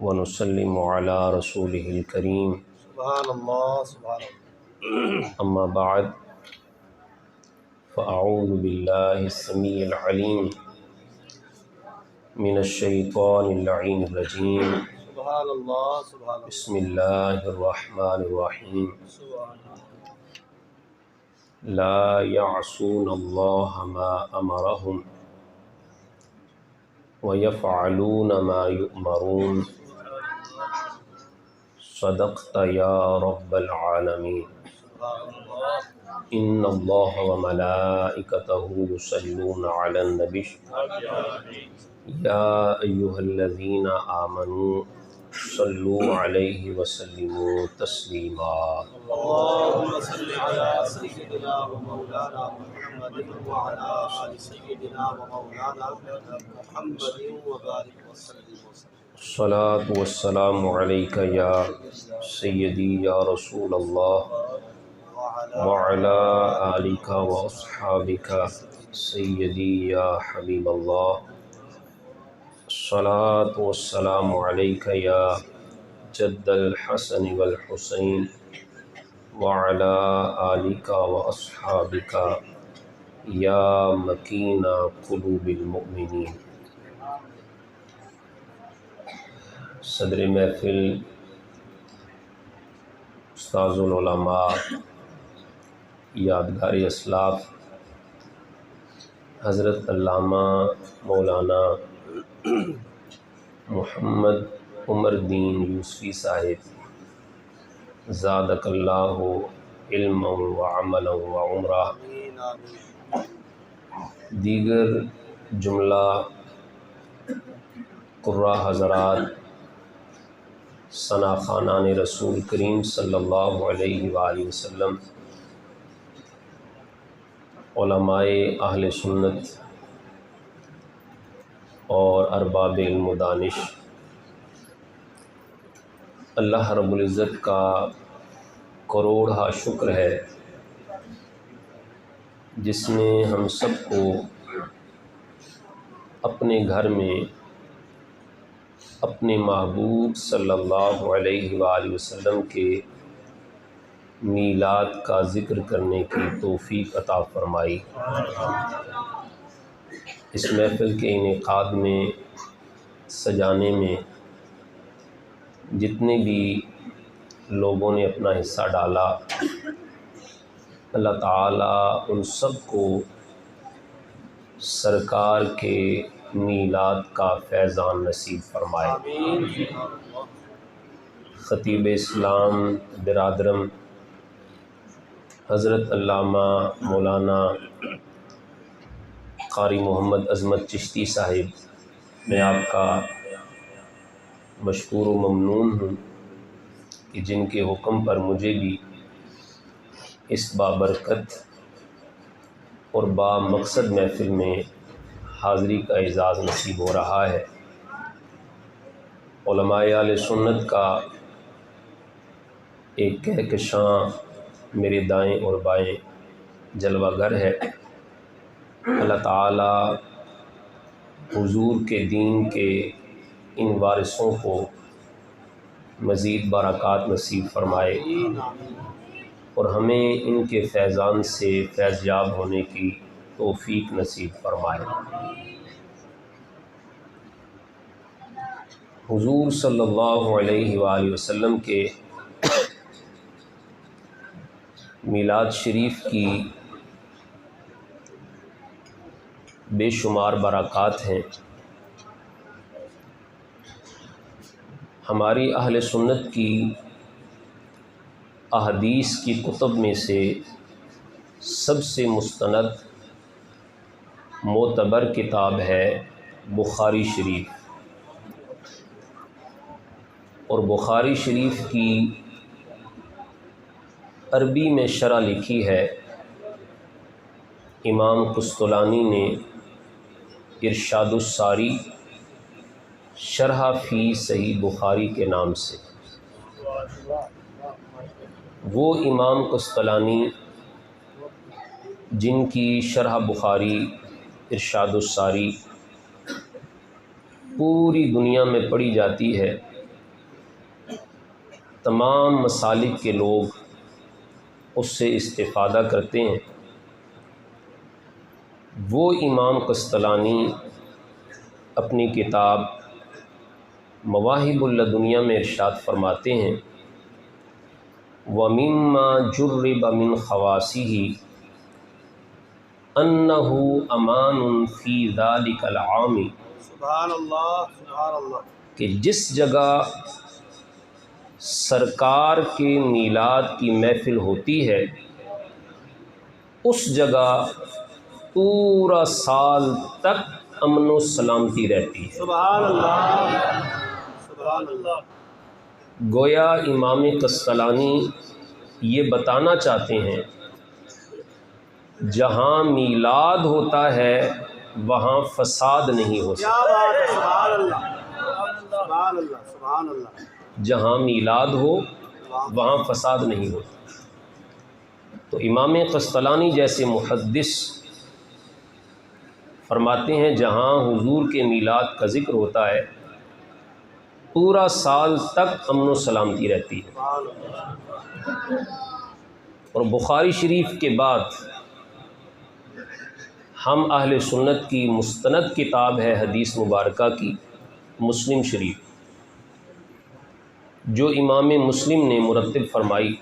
ونسلم علی رسولہ الکریم سبحان اللہ سبحان اللہ۔ اما بعد فاعوذ باللہ السمیع العلیم من الشیطان اللعین الرجیم سبحان اللہ سبحان اللہ۔ بسم اللہ الرحمن الرحیم سبحان اللہ۔ لا يعصون اللہ ما امرهم ويفعلون ما يؤمرون صدقت یا رب العالمین سبحان اللہ۔ ان اللہ وملائکتہ یصلون علی النبی یا ایہا الذین آمنوا صلوا علیہ وسلموا تسلیما۔ اللهم صل على سيدنا ومولانا محمد وعلى آل سيدنا ومولانا محمد وبارك وسلم الصلاة والسلام علیک یا سیدی یا رسول اللہ وعلى آلک واصحابک سیدی یا حبیب اللہ۔ الصلاة والسلام علیک یا جد الحسن والحسین وعلى آلک واصحابک یا مکین قلوب المؤمنین۔ صدر محفل استاذ العلماء یادگار اسلاف حضرت علامہ مولانا محمد عمر دین یوسفی صاحب زادک اللہ علما وعملا وعمرہ، آمین آمین۔ دیگر جملہ قراء حضرات، ثنا خانان رسول کریم صلی اللہ علیہ وآلہ وسلم، علماء اہل سنت اور ارباب علم و دانش، اللہ رب العزت کا کروڑہ شکر ہے جس نے ہم سب کو اپنے گھر میں اپنے محبوب صلی اللہ علیہ وآلہ وسلم کے میلاد کا ذکر کرنے کی توفیق عطا فرمائی۔ اس محفل کے انعقاد میں، سجانے میں جتنے بھی لوگوں نے اپنا حصہ ڈالا، اللہ تعالیٰ ان سب کو سرکار کے میلاد کا فیضان نصیب فرمائے۔ آمین۔ خطیب اسلام برادرم حضرت علامہ مولانا قاری محمد عظمت چشتی صاحب، میں آپ کا مشکور و ممنون ہوں کہ جن کے حکم پر مجھے بھی اس بابرکت اور با مقصد محفل میں حاضری کا اعزاز نصیب ہو رہا ہے۔ علماء اہل سنت کا ایک کہکشاں میرے دائیں اور بائیں جلوہ گر ہے۔ اللہ تعالیٰ حضور کے دین کے ان وارثوں کو مزید برکات نصیب فرمائے آمین آمین۔ اور ہمیں ان کے فیضان سے فیض یاب ہونے کی توفیق نصیب فرمائے۔ حضور صلی اللہ علیہ وآلہ وسلم کے میلاد شریف کی بے شمار برکات ہیں۔ ہماری اہل سنت کی احادیث کی کتب میں سے سب سے مستند معتبر کتاب ہے بخاری شریف، اور بخاری شریف کی عربی میں شرح لکھی ہے امام قسطلانی نے ارشاد الساری شرح فی صحیح بخاری کے نام سے۔ وہ امام قسطلانی جن کی شرح بخاری ارشاد الساری پوری دنیا میں پڑھی جاتی ہے، تمام مسالک کے لوگ اس سے استفادہ کرتے ہیں۔ وہ امام قسطلانی اپنی کتاب مواہب اللدنیہ میں ارشاد فرماتے ہیں وَمِمَّا جُرِّبَ مِنْ خَوَاصِهِ أَنَّهُ أَمَانٌ فِي ذَلِكَ الْعَامِ، سبحان اللہ سبحان اللہ۔ کہ جس جگہ سرکار کے میلاد کی محفل ہوتی ہے اس جگہ پورا سال تک امن و سلامتی رہتی ہے۔ سبحان اللہ سبحان اللہ۔ گویا امام قسطلانی یہ بتانا چاہتے ہیں جہاں میلاد ہوتا ہے وہاں فساد نہیں ہو کیا سکتا۔ بات ہے، سبحان اللہ سبحان اللہ سبحان اللہ۔ جہاں میلاد ہو وہاں فساد نہیں ہوتا۔ تو امام قسطلانی جیسے محدث فرماتے ہیں جہاں حضور کے میلاد کا ذکر ہوتا ہے پورا سال تک امن و سلامتی رہتی ہے۔ اور بخاری شریف کے بعد ہم اہل سنت کی مستند کتاب ہے حدیث مبارکہ کی مسلم شریف، جو امام مسلم نے مرتب فرمائی۔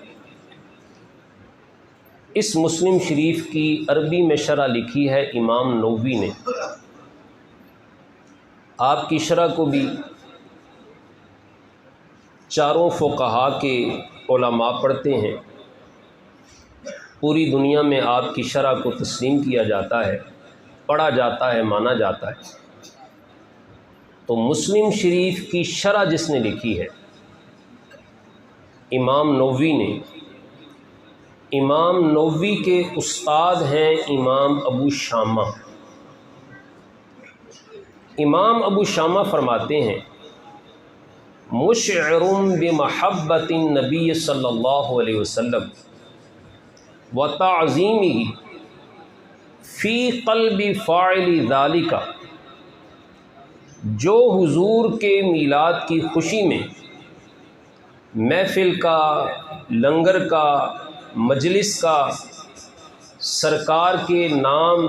اس مسلم شریف کی عربی میں شرح لکھی ہے امام نووی نے۔ آپ کی شرح کو بھی چاروں فقہا کے علماء پڑھتے ہیں، پوری دنیا میں آپ کی شرح کو تسلیم کیا جاتا ہے، پڑھا جاتا ہے، مانا جاتا ہے۔ تو مسلم شریف کی شرح جس نے لکھی ہے امام نووی نے، امام نووی کے استاد ہیں امام ابو شامہ۔ امام ابو شامہ فرماتے ہیں مشعر بمحبت النبی صلی اللہ علیہ وسلم وتعظیمہ فی قلب فاعل ذالک، جو حضور کے میلاد کی خوشی میں محفل کا، لنگر کا، مجلس کا، سرکار کے نام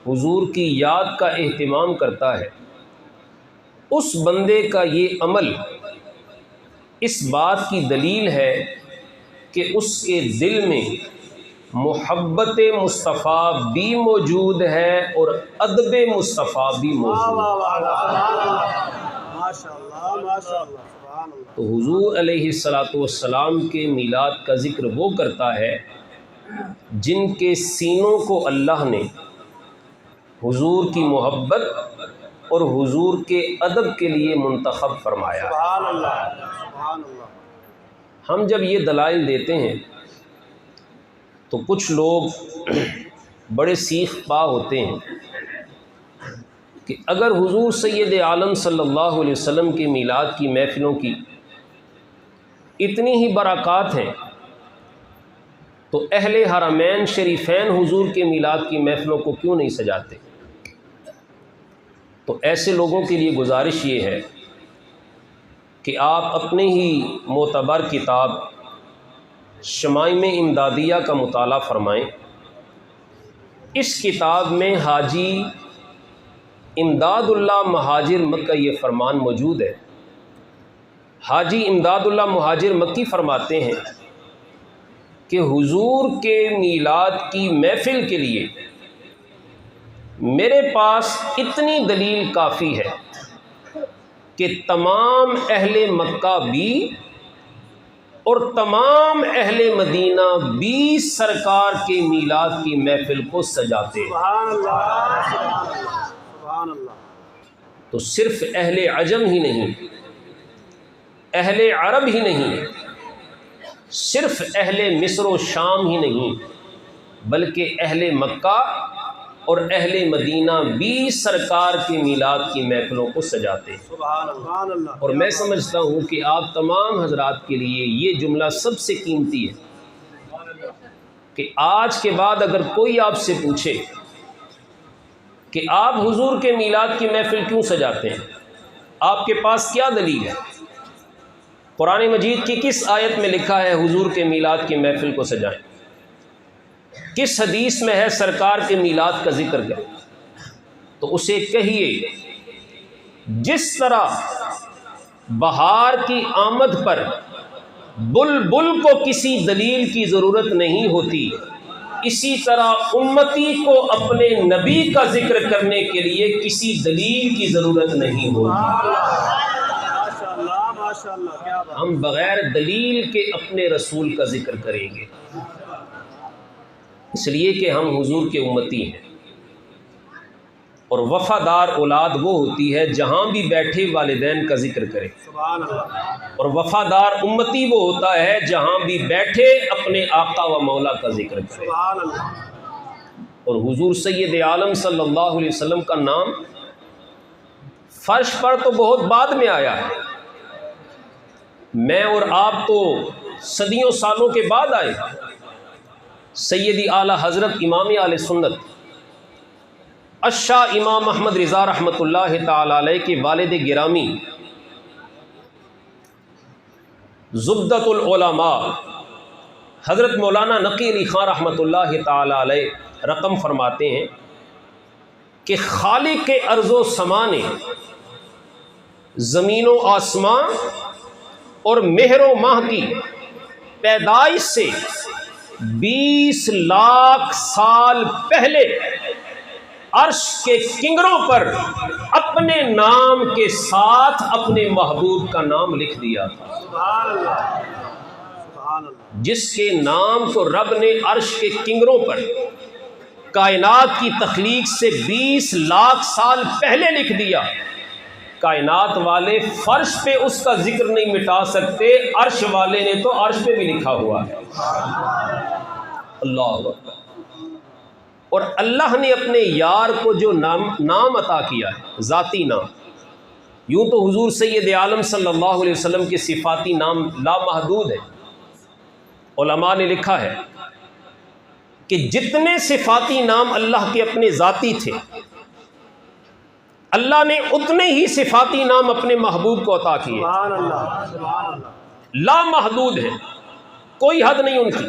حضور کی یاد کا اہتمام کرتا ہے، اس بندے کا یہ عمل اس بات کی دلیل ہے کہ اس کے دل میں محبت مصطفیٰ بھی موجود ہے اور ادب مصطفیٰ بھی موجود ہے۔ ماشاء اللہ ماشاء اللہ سبحان اللہ۔ تو حضور علیہ الصلاۃ والسلام کے میلاد کا ذکر وہ کرتا ہے جن کے سینوں کو اللہ نے حضور کی محبت اور حضور کے ادب کے لیے منتخب فرمایا۔ سبحان اللہ سبحان اللہ۔ ہم جب یہ دلائل دیتے ہیں تو کچھ لوگ بڑے سیخ پا ہوتے ہیں کہ اگر حضور سید عالم صلی اللہ علیہ وسلم کے میلاد کی محفلوں کی اتنی ہی برکات ہیں تو اہل حرمین شریفین حضور کے میلاد کی محفلوں کو کیوں نہیں سجاتے؟ تو ایسے لوگوں کے لیے گزارش یہ ہے کہ آپ اپنے ہی معتبر کتاب شمائم امدادیہ کا مطالعہ فرمائیں۔ اس کتاب میں حاجی امداد اللہ مہاجر مکہ یہ فرمان موجود ہے۔ حاجی امداد اللہ مہاجر مکی فرماتے ہیں کہ حضور کے میلاد کی محفل کے لیے میرے پاس اتنی دلیل کافی ہے کہ تمام اہل مکہ بھی اور تمام اہل مدینہ بھی سرکار کے میلاد کی محفل کو سجاتے ہیں۔ سبحان اللہ سبحان اللہ۔ تو صرف اہل عجم ہی نہیں، اہل عرب ہی نہیں، صرف اہل مصر و شام ہی نہیں، بلکہ اہل مکہ اور اہل مدینہ بھی سرکار کے میلاد کی محفلوں کو سجاتے ہیں۔ سبحان اللہ۔ اور میں سمجھتا ہوں کہ آپ تمام حضرات کے لیے یہ جملہ سب سے قیمتی ہے کہ آج کے بعد اگر کوئی آپ سے پوچھے کہ آپ حضور کے میلاد کی محفل کیوں سجاتے ہیں، آپ کے پاس کیا دلیل ہے، قرآن مجید کی کس آیت میں لکھا ہے حضور کے میلاد کی محفل کو سجائیں؟ کس حدیث میں ہے سرکار کے میلاد کا ذکر کریں؟ تو اسے کہیے جس طرح بہار کی آمد پر بلبل کو کسی دلیل کی ضرورت نہیں ہوتی، اسی طرح امتی کو اپنے نبی کا ذکر کرنے کے لیے کسی دلیل کی ضرورت نہیں ہوتی۔ ہم بغیر دلیل کے اپنے رسول کا ذکر کریں گے، اس لیے کہ ہم حضور کے امتی ہیں۔ اور وفادار اولاد وہ ہوتی ہے جہاں بھی بیٹھے والدین کا ذکر کرے، اور وفادار امتی وہ ہوتا ہے جہاں بھی بیٹھے اپنے آقا و مولا کا ذکر کرے۔ اور حضور سید عالم صلی اللہ علیہ وسلم کا نام فرش پر تو بہت بعد میں آیا ہے، میں اور آپ تو صدیوں سالوں کے بعد آئے۔ سیدی اعلی حضرت امام اہل سنت الشاہ امام احمد رضا رحمۃ اللہ تعالی علیہ کے والد گرامی زبدۃ العلماء حضرت مولانا نقی علی خان رحمۃ اللہ تعالی علیہ رقم فرماتے ہیں کہ خالق کے ارض و سما نے زمین و آسمان اور مہر و ماہ کی پیدائش سے 20 لاکھ سال پہلے عرش کے کنگروں پر اپنے نام کے ساتھ اپنے محبوب کا نام لکھ دیا تھا۔ جس کے نام کو رب نے عرش کے کنگروں پر کائنات کی تخلیق سے 20 لاکھ سال پہلے لکھ دیا، کائنات والے فرش پہ اس کا ذکر نہیں مٹا سکتے، عرش والے نے تو عرش پہ بھی لکھا ہوا ہے۔ اللہ اکبر۔ اور اللہ نے اپنے یار کو جو نام عطا کیا ہے، ذاتی نام، یوں تو حضور سید عالم صلی اللہ علیہ وسلم کے صفاتی نام لامحدود ہے۔ علماء نے لکھا ہے کہ جتنے صفاتی نام اللہ کے اپنے ذاتی تھے، اللہ نے اتنے ہی صفاتی نام اپنے محبوب کو عطا کیے، لامحدود ہے، کوئی حد نہیں ان کی۔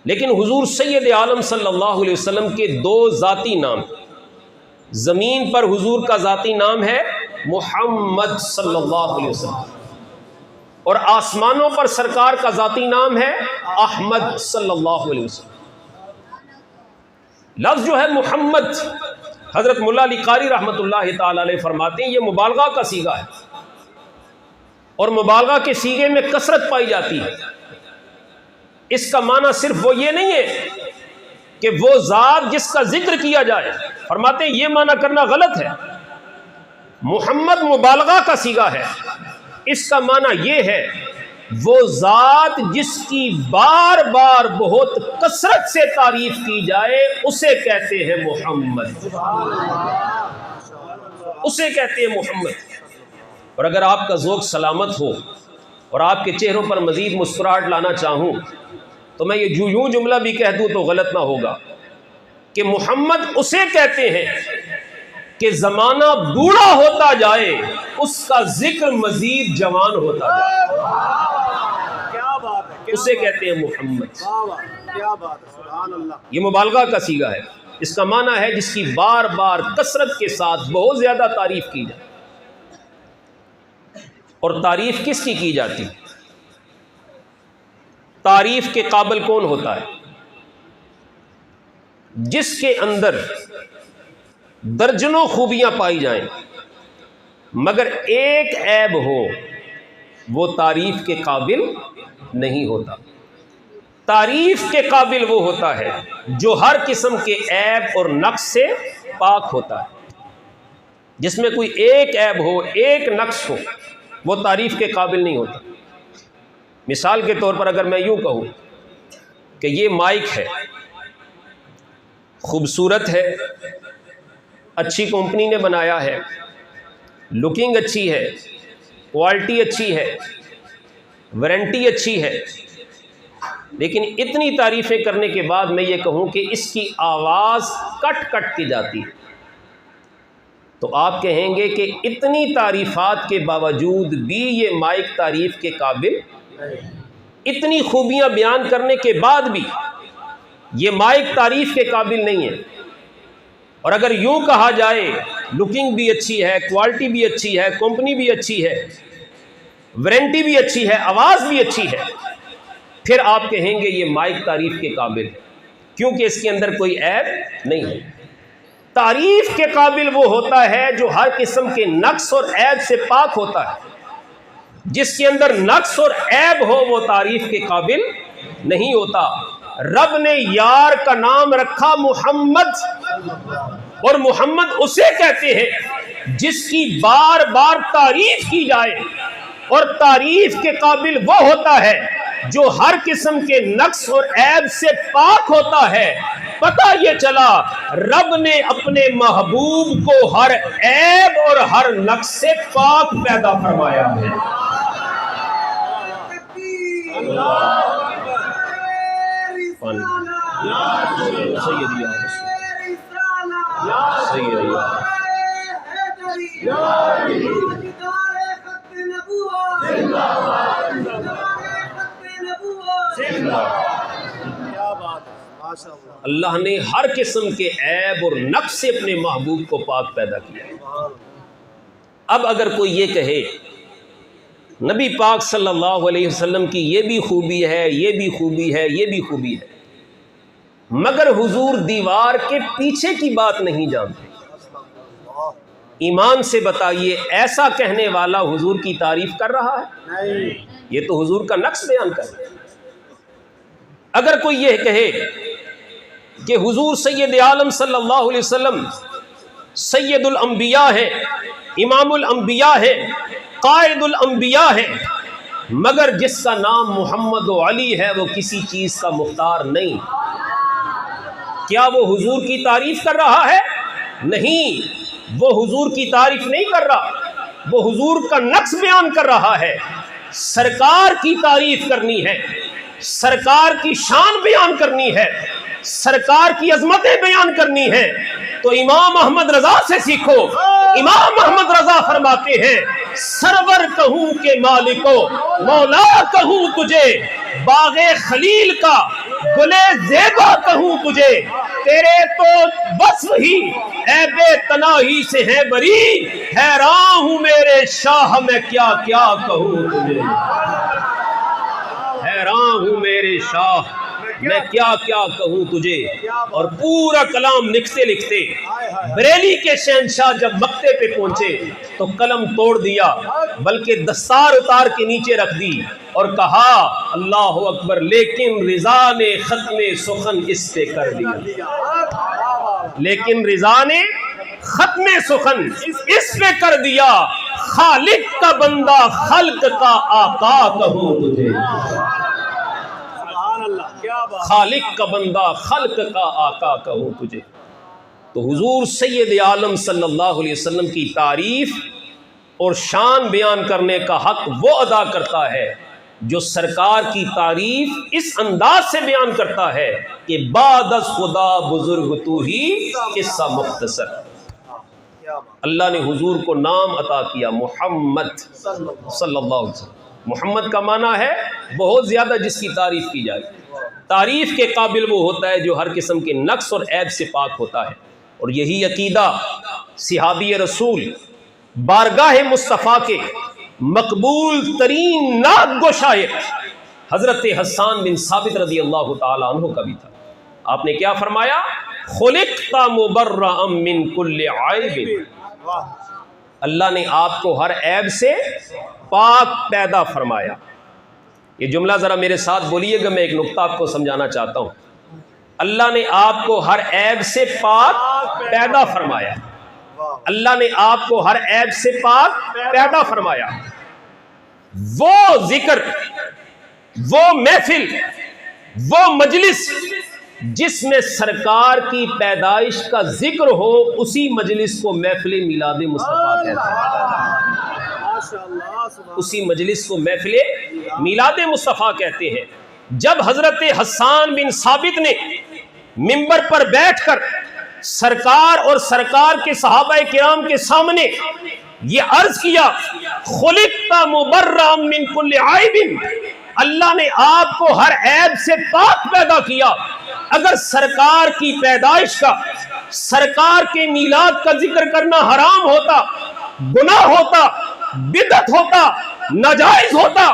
لیکن حضور سید عالم صلی اللہ علیہ وسلم کے 2 ذاتی نام، زمین پر حضور کا ذاتی نام ہے محمد صلی اللہ علیہ وسلم، اور آسمانوں پر سرکار کا ذاتی نام ہے احمد صلی اللہ علیہ وسلم۔ لفظ جو ہے محمد، حضرت مولا علی قاری رحمۃ اللہ تعالی علیہ فرماتے ہیں یہ مبالغہ کا صیغہ ہے، اور مبالغہ کے صیغے میں کثرت پائی جاتی ہے۔ اس کا معنی صرف وہ یہ نہیں ہے کہ وہ ذات جس کا ذکر کیا جائے، فرماتے ہیں یہ معنی کرنا غلط ہے۔ محمد مبالغہ کا صیغہ ہے، اس کا معنی یہ ہے وہ ذات جس کی بار بار بہت کثرت سے تعریف کی جائے اسے کہتے ہیں محمد، اسے کہتے ہیں محمد۔ اور اگر آپ کا ذوق سلامت ہو اور آپ کے چہروں پر مزید مسکراہٹ لانا چاہوں تو میں یہ یوں جملہ بھی کہہ دوں تو غلط نہ ہوگا کہ محمد اسے کہتے ہیں کہ زمانہ بوڑھا ہوتا جائے اس کا ذکر مزید جوان ہوتا جائے، اسے کہتے ہیں محمد۔ یہ مبالغہ کا صیغہ ہے، اس کا معنی ہے جس کی بار بار کثرت کے ساتھ بہت زیادہ تعریف کی جائے۔ اور تعریف کس کی جاتی؟ تعریف کے قابل کون ہوتا ہے؟ جس کے اندر درجنوں خوبیاں پائی جائیں مگر ایک عیب ہو، وہ تعریف کے قابل نہیں ہوتا۔ تعریف کے قابل وہ ہوتا ہے جو ہر قسم کے عیب اور نقص سے پاک ہوتا ہے۔ جس میں کوئی ایک عیب ہو، ایک نقص ہو، وہ تعریف کے قابل نہیں ہوتا۔ مثال کے طور پر اگر میں یوں کہوں کہ یہ مائک ہے، خوبصورت ہے، اچھی کمپنی نے بنایا ہے، لکنگ اچھی ہے، کوالٹی اچھی ہے، وارنٹی اچھی ہے، لیکن اتنی تعریفیں کرنے کے بعد میں یہ کہوں کہ اس کی آواز کٹ کٹ کی جاتی ہے، تو آپ کہیں گے کہ اتنی تعریفات کے باوجود بھی یہ مائک تعریف کے قابل، اتنی خوبیاں بیان کرنے کے بعد بھی یہ مائک تعریف کے قابل نہیں ہے۔ اور اگر یوں کہا جائے لکنگ بھی اچھی ہے، کوالٹی بھی اچھی ہے، کمپنی بھی اچھی ہے، وارنٹی بھی اچھی ہے، آواز بھی اچھی ہے، پھر آپ کہیں گے یہ مائک تعریف کے قابل، کیونکہ اس کے اندر کوئی عیب نہیں ہے۔ تعریف کے قابل وہ ہوتا ہے جو ہر قسم کے نقص اور عیب سے پاک ہوتا ہے۔ جس کے اندر نقص اور عیب ہو وہ تعریف کے قابل نہیں ہوتا۔ رب نے یار کا نام رکھا محمد، اور محمد اسے کہتے ہیں جس کی بار بار تعریف کی جائے، اور تعریف کے قابل وہ ہوتا ہے جو ہر قسم کے نقص اور عیب سے پاک ہوتا ہے۔ پتہ یہ چلا رب نے اپنے محبوب کو ہر عیب اور ہر نقص سے پاک پیدا فرمایا ہے۔ اللہ نے ہر قسم کے عیب اور نقص سے اپنے محبوب کو پاک پیدا کیا۔ اب اگر کوئی یہ کہے نبی پاک صلی اللہ علیہ وسلم کی یہ بھی خوبی ہے، یہ بھی خوبی ہے، یہ بھی خوبی ہے، مگر حضور دیوار کے پیچھے کی بات نہیں جانتے، ایمان سے بتائیے ایسا کہنے والا حضور کی تعریف کر رہا ہے؟ یہ تو حضور کا نقص بیان کر رہا ہے۔ اگر کوئی یہ کہے کہ حضور سید عالم صلی اللہ علیہ وسلم سید الانبیاء ہے، امام الانبیاء ہے، قائد الانبیاء ہے، مگر جس کا نام محمد و علی ہے وہ کسی چیز کا مختار نہیں، کیا وہ حضور کی تعریف کر رہا ہے؟ نہیں، وہ حضور کی تعریف نہیں کر رہا، وہ حضور کا نقص بیان کر رہا ہے۔ سرکار کی تعریف کرنی ہے، سرکار کی شان بیان کرنی ہے، سرکار کی عظمتیں بیان کرنی ہیں تو امام احمد رضا سے سیکھو۔ امام احمد رضا فرماتے ہیں سرور کہوں کہ مالکو مولا کہوں تجھے، باغ خلیل کا گلے زیبا کہوں تجھے، تیرے تو وصف ہی عیب تناہی سے ہے بری، حیران ہوں میرے شاہ میں کیا کیا کہوں تجھے، حیران ہوں میرے شاہ میں کیا کیا کہوں تجھے۔ اور پورا کلام لکھتے لکھتے بریلی کے شہنشاہ جب مکتے پہ پہنچے تو قلم توڑ دیا، بلکہ دستار اتار کے نیچے رکھ دی اور کہا اللہ اکبر، لیکن رضا نے ختم سخن اس پہ کر دیا، لیکن رضا نے ختم سخن اس پہ کر دیا، خالق کا بندہ خلق کا آقا کہوں تجھے، خالق کا بندہ خلق کا آقا کہوں تجھے۔ تو حضور سید عالم صلی اللہ علیہ وسلم کی تعریف اور شان بیان کرنے کا حق وہ ادا کرتا ہے جو سرکار کی تعریف اس انداز سے بیان کرتا ہے کہ بعد از خدا بزرگ تو ہی قصہ مختصر۔ اللہ نے حضور کو نام عطا کیا محمد صلی اللہ علیہ وسلم۔ محمد کا معنی ہے بہت زیادہ جس کی تعریف کی جائے۔ تعریف کے قابل وہ ہوتا ہے جو ہر قسم کے نقص اور عیب سے پاک ہوتا ہے، اور یہی عقیدہ صحابی رسول بارگاہ مصطفیٰ کے مقبول ترین نعت گو شاعر حضرت حسان بن ثابت رضی اللہ تعالی عنہ کا بھی تھا۔ آپ نے کیا فرمایا؟ خلقت مبرأ من کل عیب، اللہ نے آپ کو ہر عیب سے پاک پیدا فرمایا۔ یہ جملہ ذرا میرے ساتھ بولیے گا، میں ایک نقطہ آپ کو سمجھانا چاہتا ہوں۔ اللہ نے آپ کو ہر عیب سے پاک پیدا فرمایا، اللہ نے آپ کو ہر عیب سے پاک پیدا فرمایا۔ وہ ذکر، وہ محفل، وہ مجلس جس میں سرکار کی پیدائش کا ذکر ہو، اسی مجلس کو محفل میلاد مصطفیٰ کہتے ہیں، اسی مجلس کو محفل میلاد مصطفیٰ کہتے ہیں۔ جب حضرت حسان بن ثابت نے منبر پر بیٹھ کر سرکار اور سرکار کے صحابہ کرام کے سامنے یہ عرض کیا خلقت مبرأ من کل عیب، اللہ نے آپ کو ہر عیب سے پاک پیدا کیا۔ اگر سرکار کی پیدائش کا، سرکار کے میلاد کا ذکر کرنا حرام ہوتا، گناہ ہوتا، بدعت ہوتا، ناجائز ہوتا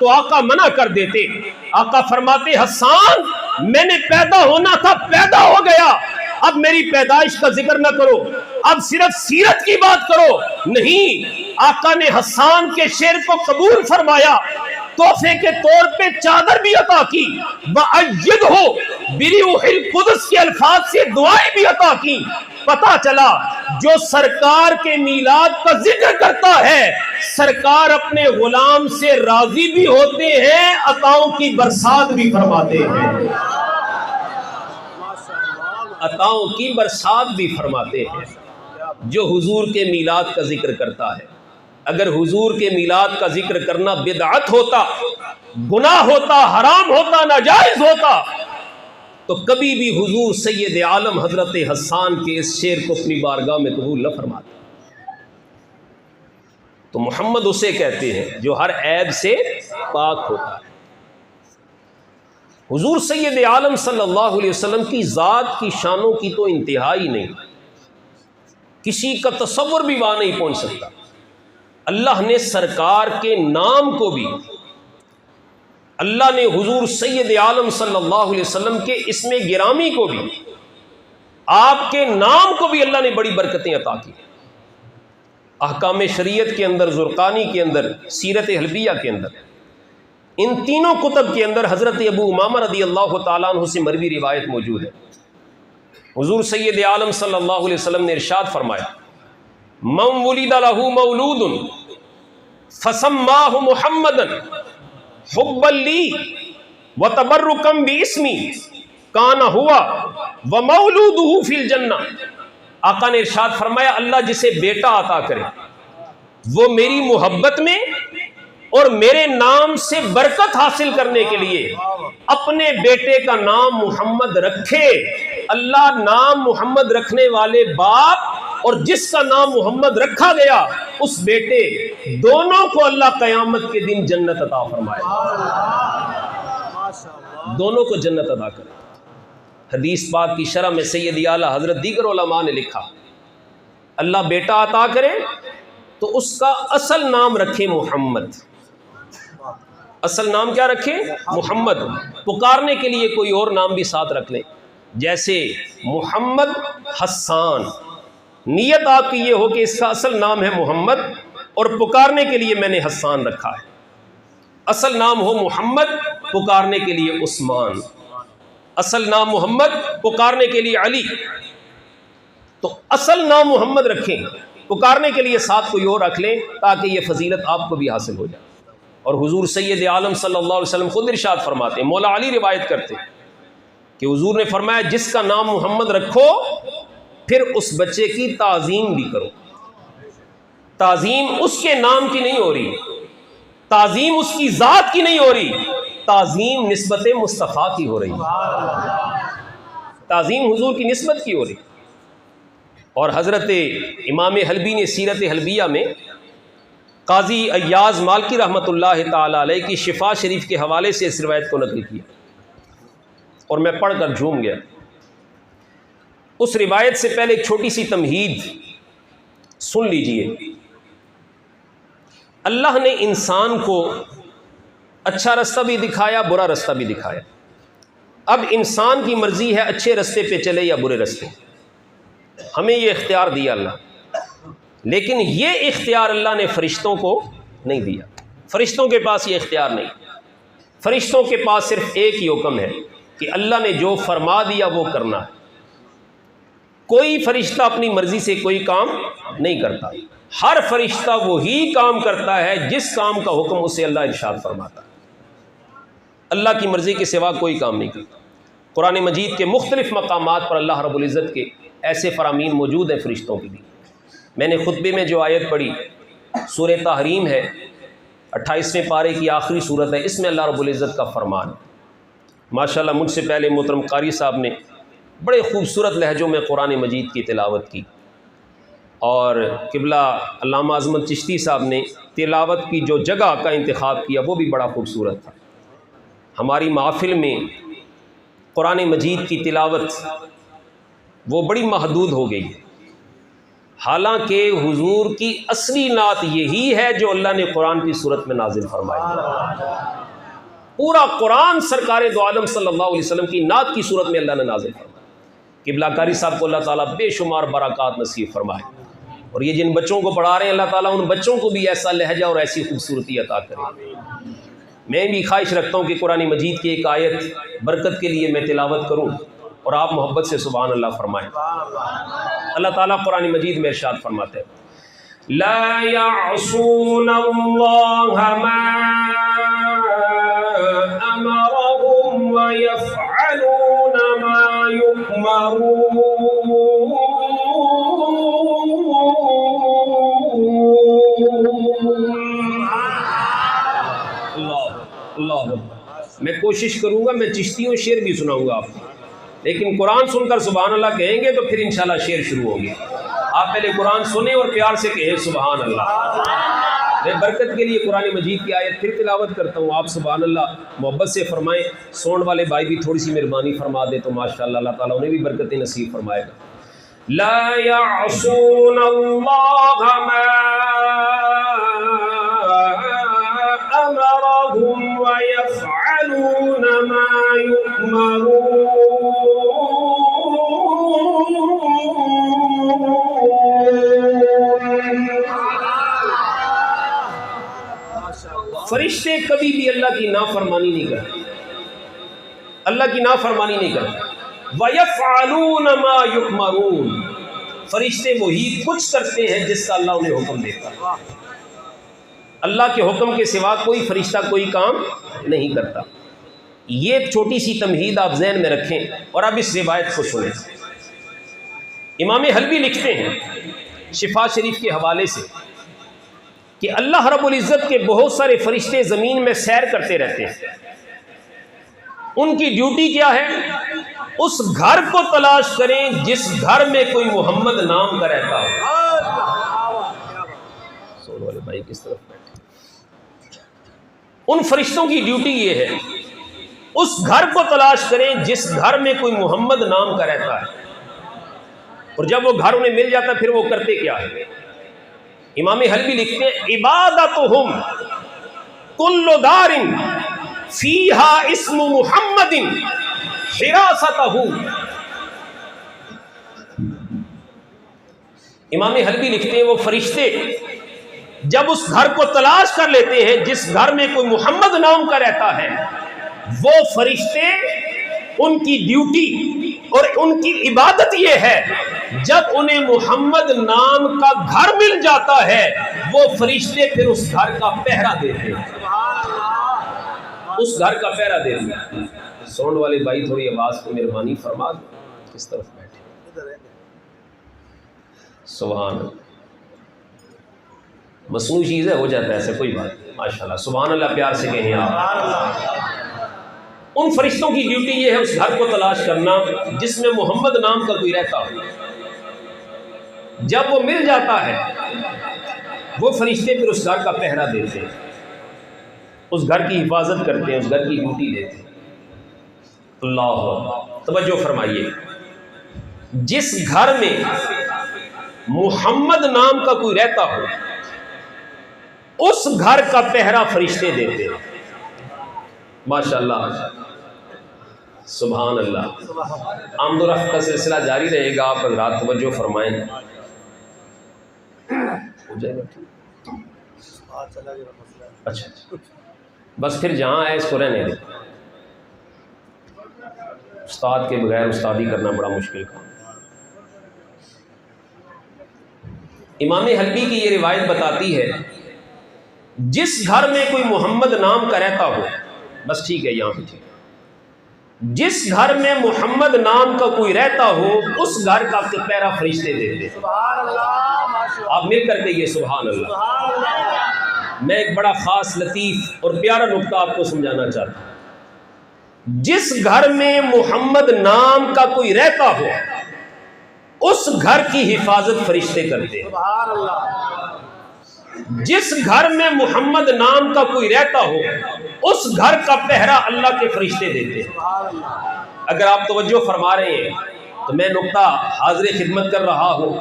تو آقا منع کر دیتے۔ آقا فرماتے حسان میں نے پیدا ہونا تھا، پیدا ہو گیا، اب میری پیدائش کا ذکر نہ کرو، اب صرف سیرت کی بات کرو۔ نہیں، آقا نے حسان کے شعر کو قبول فرمایا، تحفے کے طور پہ چادر بھی عطا کی، وَأَيِّدْهُ بِرُوحِ الْقُدُسِ کے الفاظ سے دعائیں بھی عطا کی۔ پتہ چلا جو سرکار کے میلاد کا ذکر کرتا ہے سرکار اپنے غلام سے راضی بھی ہوتے ہیں، عطاؤں کی برسات بھی فرماتے ہیں، عطاؤں کی برسات بھی فرماتے ہیں۔ جو حضور کے میلاد کا ذکر کرتا ہے، اگر حضور کے میلاد کا ذکر کرنا بدعت ہوتا، گناہ ہوتا، حرام ہوتا، ناجائز ہوتا تو کبھی بھی حضور سید عالم حضرت حسان کے اس شعر کو اپنی بارگاہ میں قبول نہ فرماتے۔ تو محمد اسے کہتے ہیں جو ہر عیب سے پاک ہوتا ہے۔ حضور سید عالم صلی اللہ علیہ وسلم کی ذات کی شانوں کی تو انتہا ہی نہیں، کسی کا تصور بھی وہاں نہیں پہنچ سکتا۔ اللہ نے سرکار کے نام کو بھی، اللہ نے حضور سید عالم صلی اللہ علیہ وسلم کے اسم گرامی کو بھی، آپ کے نام کو بھی اللہ نے بڑی برکتیں عطا کی۔ احکام شریعت کے اندر، زرقانی کے اندر، سیرت حلبیہ کے اندر، ان تینوں کتب کے اندر حضرت ابو امامہ رضی اللہ تعالیٰ عنہ سے مروی روایت موجود ہے۔ حضور سید عالم صلی اللہ علیہ وسلم نے ارشاد فرمایا من ولد له مولود فسماه محمدا حبا لی وتبرکا باسمی کان ہوا ومولوده فی الجنہ۔ آقا نے ارشاد فرمایا اللہ جسے بیٹا عطا کرے وہ میری محبت میں اور میرے نام سے برکت حاصل کرنے کے لیے اپنے بیٹے کا نام محمد رکھے۔ اللہ نام محمد رکھنے والے باپ اور جس کا نام محمد رکھا گیا اس بیٹے دونوں کو اللہ قیامت کے دن جنت عطا فرمائے، دونوں کو جنت عطا کرے۔ حدیث پاک کی شرح میں سید اعلیٰ حضرت دیگر علماء نے لکھا اللہ بیٹا عطا کرے تو اس کا اصل نام رکھے محمد۔ اصل نام کیا رکھے؟ محمد۔ پکارنے کے لیے کوئی اور نام بھی ساتھ رکھ لیں، جیسے محمد حسان، نیت آپ کی یہ ہو کہ اس کا اصل نام ہے محمد اور پکارنے کے لیے میں نے حسان رکھا ہے۔ اصل نام ہو محمد، پکارنے کے لیے عثمان، اصل نام محمد، پکارنے کے لیے علی۔ تو اصل نام محمد رکھیں، پکارنے کے لیے ساتھ کوئی اور رکھ لیں تاکہ یہ فضیلت آپ کو بھی حاصل ہو جائے۔ اور حضور سید عالم صلی اللہ علیہ وسلم خود ارشاد فرماتے ہیں، مولا علی روایت کرتے ہیں کہ حضور نے فرمایا جس کا نام محمد رکھو پھر اس بچے کی تعظیم بھی کرو۔ تعظیم اس کے نام کی نہیں ہو رہی، تعظیم اس کی ذات کی نہیں ہو رہی، تعظیم نسبت مصطفیٰ کی ہو رہی ہے، تعظیم حضور کی نسبت کی ہو رہی۔ اور حضرت امام حلبی نے سیرت حلبیہ میں قاضی ایاز مالکی رحمۃ اللہ تعالی علیہ کی شفا شریف کے حوالے سے اس روایت کو نقل کیا اور میں پڑھ کر جھوم گیا۔ اس روایت سے پہلے ایک چھوٹی سی تمہید سن لیجئے۔ اللہ نے انسان کو اچھا رستہ بھی دکھایا، برا رستہ بھی دکھایا۔ اب انسان کی مرضی ہے اچھے رستے پہ چلے یا برے رستے، ہمیں یہ اختیار دیا اللہ، لیکن یہ اختیار اللہ نے فرشتوں کو نہیں دیا۔ فرشتوں کے پاس یہ اختیار نہیں، فرشتوں کے پاس صرف ایک ہی حکم ہے کہ اللہ نے جو فرما دیا وہ کرنا ہے۔ کوئی فرشتہ اپنی مرضی سے کوئی کام نہیں کرتا، ہر فرشتہ وہی کام کرتا ہے جس کام کا حکم اسے اللہ ارشاد فرماتا ہے۔ اللہ کی مرضی کے سوا کوئی کام نہیں کرتا۔ قرآن مجید کے مختلف مقامات پر اللہ رب العزت کے ایسے فرامین موجود ہیں فرشتوں کے بھی۔ میں نے خطبے میں جو آیت پڑھی سورہ تحریم ہے، 28ویں پارے کی آخری صورت ہے، اس میں اللہ رب العزت کا فرمان ہے۔ ماشاءاللہ مجھ سے پہلے محترم قاری صاحب نے بڑے خوبصورت لہجوں میں قرآن مجید کی تلاوت کی، اور قبلہ علامہ عظمت چشتی صاحب نے تلاوت کی جو جگہ کا انتخاب کیا وہ بھی بڑا خوبصورت تھا۔ ہماری محفل میں قرآن مجید کی تلاوت وہ بڑی محدود ہو گئی، حالانکہ حضور کی اصلی نعت یہی ہے جو اللہ نے قرآن کی صورت میں نازل فرمائی۔ پورا قرآن سرکار دو عالم صلی اللہ علیہ وسلم کی نعت کی صورت میں اللہ نے نازل فرمایا۔ قبلہ قاری صاحب کو اللہ تعالیٰ بے شمار برکات نصیب فرمائے، اور یہ جن بچوں کو پڑھا رہے ہیں اللہ تعالیٰ ان بچوں کو بھی ایسا لہجہ اور ایسی خوبصورتی عطا کرے۔ میں بھی خواہش رکھتا ہوں کہ قرآن مجید کی ایک آیت برکت کے لیے میں تلاوت کروں اور آپ محبت سے سبحان اللہ فرمائیں۔ اللہ تعالیٰ قرآن مجید میں ارشاد فرماتے ہیں لا يعصون اللہ ما امرهم ويفعلون ما اللہ۔ میں کوشش کروں گا، میں چشتیوں شعر بھی سناؤں گا آپ کو، لیکن قرآن سن کر سبحان اللہ کہیں گے تو پھر انشاءاللہ شعر شروع ہوگی۔ آپ پہلے قرآن سنیں اور پیار سے کہیں سبحان اللہ۔ میں برکت کے لیے قرآن مجید کی آیت پھر تلاوت کرتا ہوں، آپ سبحان اللہ محبت سے فرمائیں۔ سون والے بھائی بھی تھوڑی سی مہربانی فرما دے تو ماشاءاللہ اللہ تعالیٰ انہیں بھی برکتیں نصیب فرمائے گا۔ لا يعصون اللہ ما امرهم ويفعلون ما يؤمرون۔ فرشتے کبھی بھی اللہ کی نافرمانی نہیں کرتے، اللہ کی نافرمانی نہیں کرتے۔ وَيَفْعَلُونَ مَا يُؤْمَرُونَ، فرشتے وہی کچھ کرتے ہیں جس کا اللہ انہیں حکم دیتا ہے۔ اللہ کے حکم کے سوا کوئی فرشتہ کوئی کام نہیں کرتا۔ یہ ایک چھوٹی سی تمہید آپ ذہن میں رکھیں اور اب اس روایت کو سنیں۔ امام حلبی لکھتے ہیں شفا شریف کے حوالے سے کہ اللہ رب العزت کے بہت سارے فرشتے زمین میں سیر کرتے رہتے ہیں، ان کی ڈیوٹی کیا ہے؟ اس گھر کو تلاش کریں جس گھر میں کوئی محمد نام کا رہتا ہو۔ سون والے بھائی کس طرف بیٹھے؟ ان فرشتوں کی ڈیوٹی یہ ہے، اس گھر کو تلاش کریں جس گھر میں کوئی محمد نام کا رہتا ہے، اور جب وہ گھر انہیں مل جاتا پھر وہ کرتے کیا ہے؟ امام حلبی لکھتے ہیں عبادتہم کل دار فیہا اسم محمد حراستہ۔ امام حلبی لکھتے ہیں وہ فرشتے جب اس گھر کو تلاش کر لیتے ہیں جس گھر میں کوئی محمد نام کا رہتا ہے، وہ فرشتے ان کی ڈیوٹی اور ان کی عبادت یہ ہے جب انہیں محمد نام کا گھر مل جاتا ہے وہ فرشتے پھر اس گھر کا پہرا دیتے ہیں، اس گھر کا پہرا دیتے ہیں۔ ساؤنڈ والے بھائی تھوڑی آواز کو مہربانی فرما دو، کس طرف بیٹھے؟ سبحان اللہ، مصنوعی چیز ہے، ہو جاتا ہے ایسے، کوئی بات نہیں، ماشاءاللہ سبحان اللہ، پیار سے کہیں آپ۔ ان فرشتوں کی ڈیوٹی یہ ہے اس گھر کو تلاش کرنا جس میں محمد نام کا کوئی رہتا ہو۔ جب وہ مل جاتا ہے وہ فرشتے پھر اس گھر کا پہرا دیتے ہیں، اس گھر کی حفاظت کرتے ہیں، اس گھر کی ڈیوٹی دیتے ہیں۔ اللہ توجہ فرمائیے، جس گھر میں محمد نام کا کوئی رہتا ہو اس گھر کا پہرا فرشتے دیتے ہیں۔ ماشاءاللہ سبحان اللہ، آمد و رفت کا سلسلہ جاری رہے گا، آپ حضرات توجہ فرمائیں۔ اچھا بس پھر جہاں ہے اس کو رہنے دیں، استاد کے بغیر استادی کرنا بڑا مشکل کام۔ امام حلبی کی یہ روایت بتاتی ہے جس گھر میں کوئی محمد نام کا رہتا ہو، بس ٹھیک ہے یہاں پہ ٹھیک ہے، جس گھر میں محمد نام کا کوئی رہتا ہو اس گھر کا پہرا فرشتے دیتے ہیں۔ آپ مل کر کے یہ سبحان اللہ۔ میں ایک بڑا خاص لطیف اور پیارا نقطہ آپ کو سمجھانا چاہتا ہوں۔ جس گھر میں محمد نام کا کوئی رہتا ہو اس گھر کی حفاظت فرشتے کرتے ہیں۔ سبحان اللہ۔ جس گھر میں محمد نام کا کوئی رہتا ہو اس گھر کا پہرا اللہ کے فرشتے دیتے ہیں۔ سبحان اللہ۔ اگر آپ توجہ فرما رہے ہیں تو میں نقطہ حاضر خدمت کر رہا ہوں،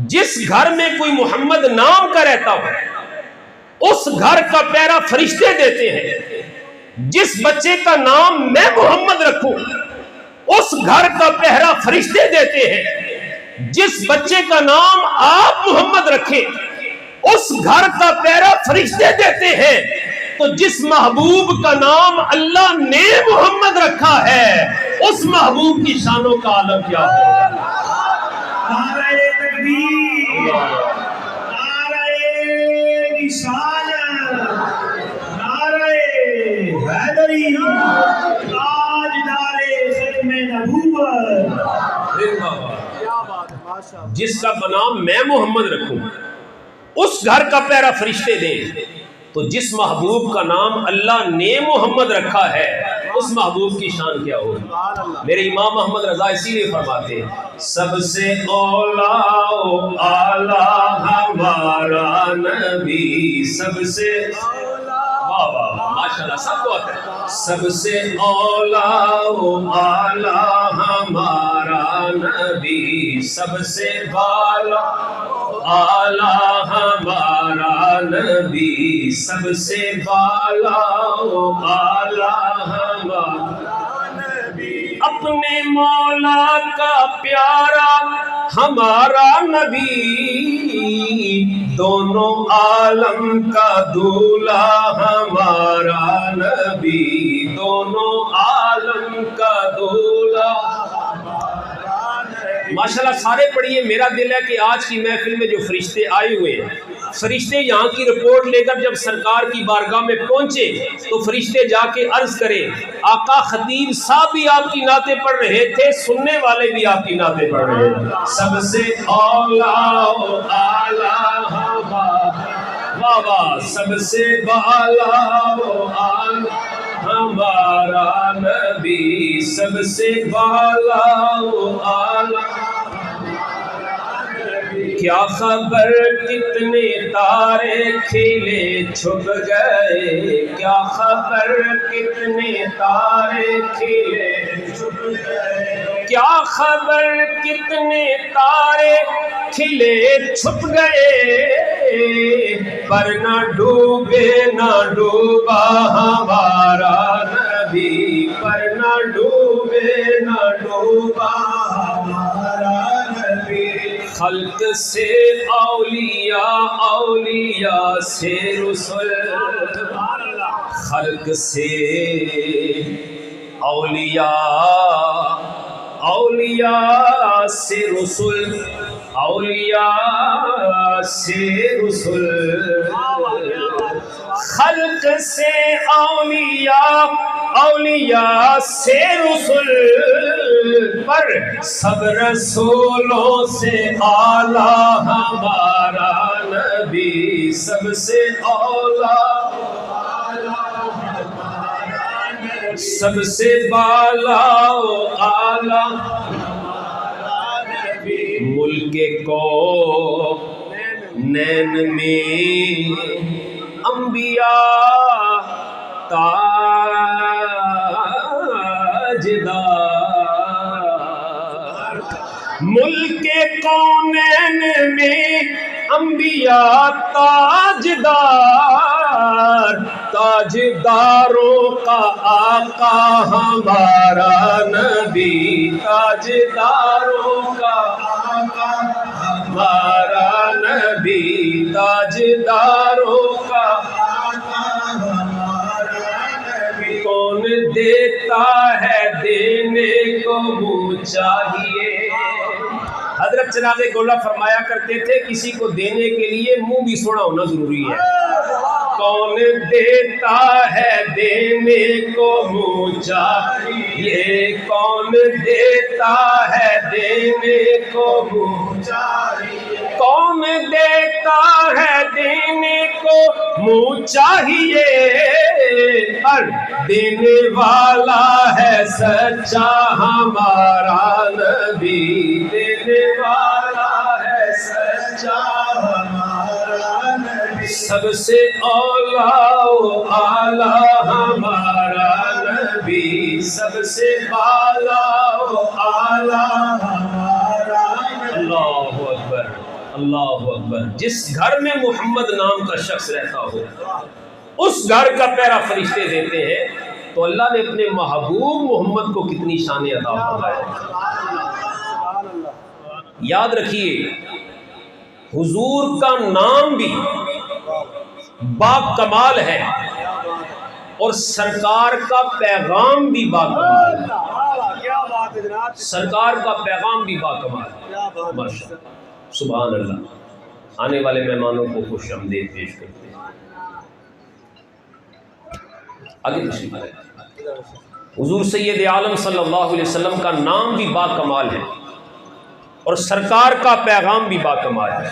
جس گھر میں کوئی محمد نام کا رہتا ہو اس گھر کا پہرا فرشتے دیتے ہیں۔ جس بچے کا نام میں محمد رکھوں اس گھر کا پہرا فرشتے دیتے ہیں۔ جس بچے کا نام آپ محمد رکھیں اس گھر کا پہرا فرشتے دیتے ہیں۔ تو جس محبوب کا نام اللہ نے محمد رکھا ہے اس محبوب کی شان و کا عالم کیا ہوگا؟ نعرہ تکبیر، نعرہ رسالت، نعرہ حیدری، تاجدار ختم نبوت۔ کیا بات ہے، ماشاء اللہ۔ جس کا نام میں محمد رکھوں اس گھر کا پہرا فرشتے دیں، تو جس محبوب کا نام اللہ نے محمد رکھا ہے اس محبوب کی شان کیا ہوگی؟ سبحان اللہ۔ میرے امام محمد رضا اسی لیے فرماتے ہیں سب سے اولا و اعلیٰ ہمارا نبی، سب سے واہ واہ ماشاءاللہ سب کو آتا ہے، سب سے اولا و اعلیٰ ہمارا نبی، سب سے بالا اعلیٰ ہمارا نبی، سب سے بالا و اعلیٰ ہمارا نبی، اپنے مولا کا پیارا ہمارا نبی، دونوں عالم کا دولہا ہمارا نبی، دونوں عالم کا دولہا۔ ماشاءاللہ سارے پڑھیے، میرا دل ہے کہ آج کی محفل میں جو فرشتے آئے ہوئے ہیں، فرشتے یہاں کی رپورٹ لے کر جب سرکار کی بارگاہ میں پہنچے تو فرشتے جا کے عرض کریں آقا خطیب صاحب بھی آپ کی نعتیں پڑھ رہے تھے، سننے والے بھی آپ کی نعتیں پڑھ رہے تھے، سب سے اولا و اعلیٰ واہ واہ، سب سے بالا و اعلیٰ ہمارا نبی، سب سے بالا و اعلیٰ۔ کیا خبر کتنے تارے کھلے چھپ گئے، کیا خبر کتنے تارے کھلے چھپ گئے، کیا خبر کتنے تارے کھلے چھپ گئے، پر نہ ڈوبے نہ ڈوبا ہمارا نبی، پر نہ ڈوبے نہ ڈوبا ہمارا نبی، خلق سے اولیاء، اولیاء سے رسول، خلق سے اولیاء، اولیاء سے رسول، اولیاء سے رسول، خلق سے اولیاء، اولیاء سے رسول، پر سب رسولوں سے اعلیٰ ہمارا نبی، سب سے اولیٰ، سب سے بالا و اعلیٰ، ملک کو نین میں انبیاء تاجدار، ملک کونین میں انبیاء تاجدار، تاجداروں کا آقا ہمارا نبی، تاجداروں کا آقا ہمارا نبی، تاجداروں کا آقا ہمارا نبی، کون دیتا ہے دینے کو منہ چاہیے۔ حضرت جناب گولہ فرمایا کرتے تھے کسی کو دینے کے لیے منہ بھی سونا ہونا ضروری ہے۔ کون دیتا ہے دینے کو منہ چاہیے، کون دیتا ہے دینے کو منہ چاہیے، کون دیتا ہے دینے کو منہ چاہیے، اور دینے والا ہے سچا ہمارا نبی، دینے والا ہے سچا ہمارا نبی، سب سے اولا و اعلی ہمارا نبی، سب سے بالا و اعلی ہمارا نبی۔ اللہ اکبر، اللہ اکبر۔ جس گھر میں محمد نام کا شخص رہتا ہو اس گھر کا پہرا فرشتے دیتے ہیں، تو اللہ نے اپنے محبوب محمد کو کتنی شان عطا فرمائی ہے۔ یاد رکھیے حضور کا نام بھی با کمال ہے اور سرکار کا پیغام بھی با کمال ہے، کیا بات ہے جناب، سرکار کا پیغام بھی با کمال ہے۔ ماشاءاللہ، سبحان اللہ۔ آنے والے مہمانوں کو خوش آمدید پیش کرتے ہیں۔ آگے تشریف لائیں۔ حضور سید عالم صلی اللہ علیہ وسلم کا نام بھی با کمال ہے اور سرکار کا پیغام بھی با کمال ہے۔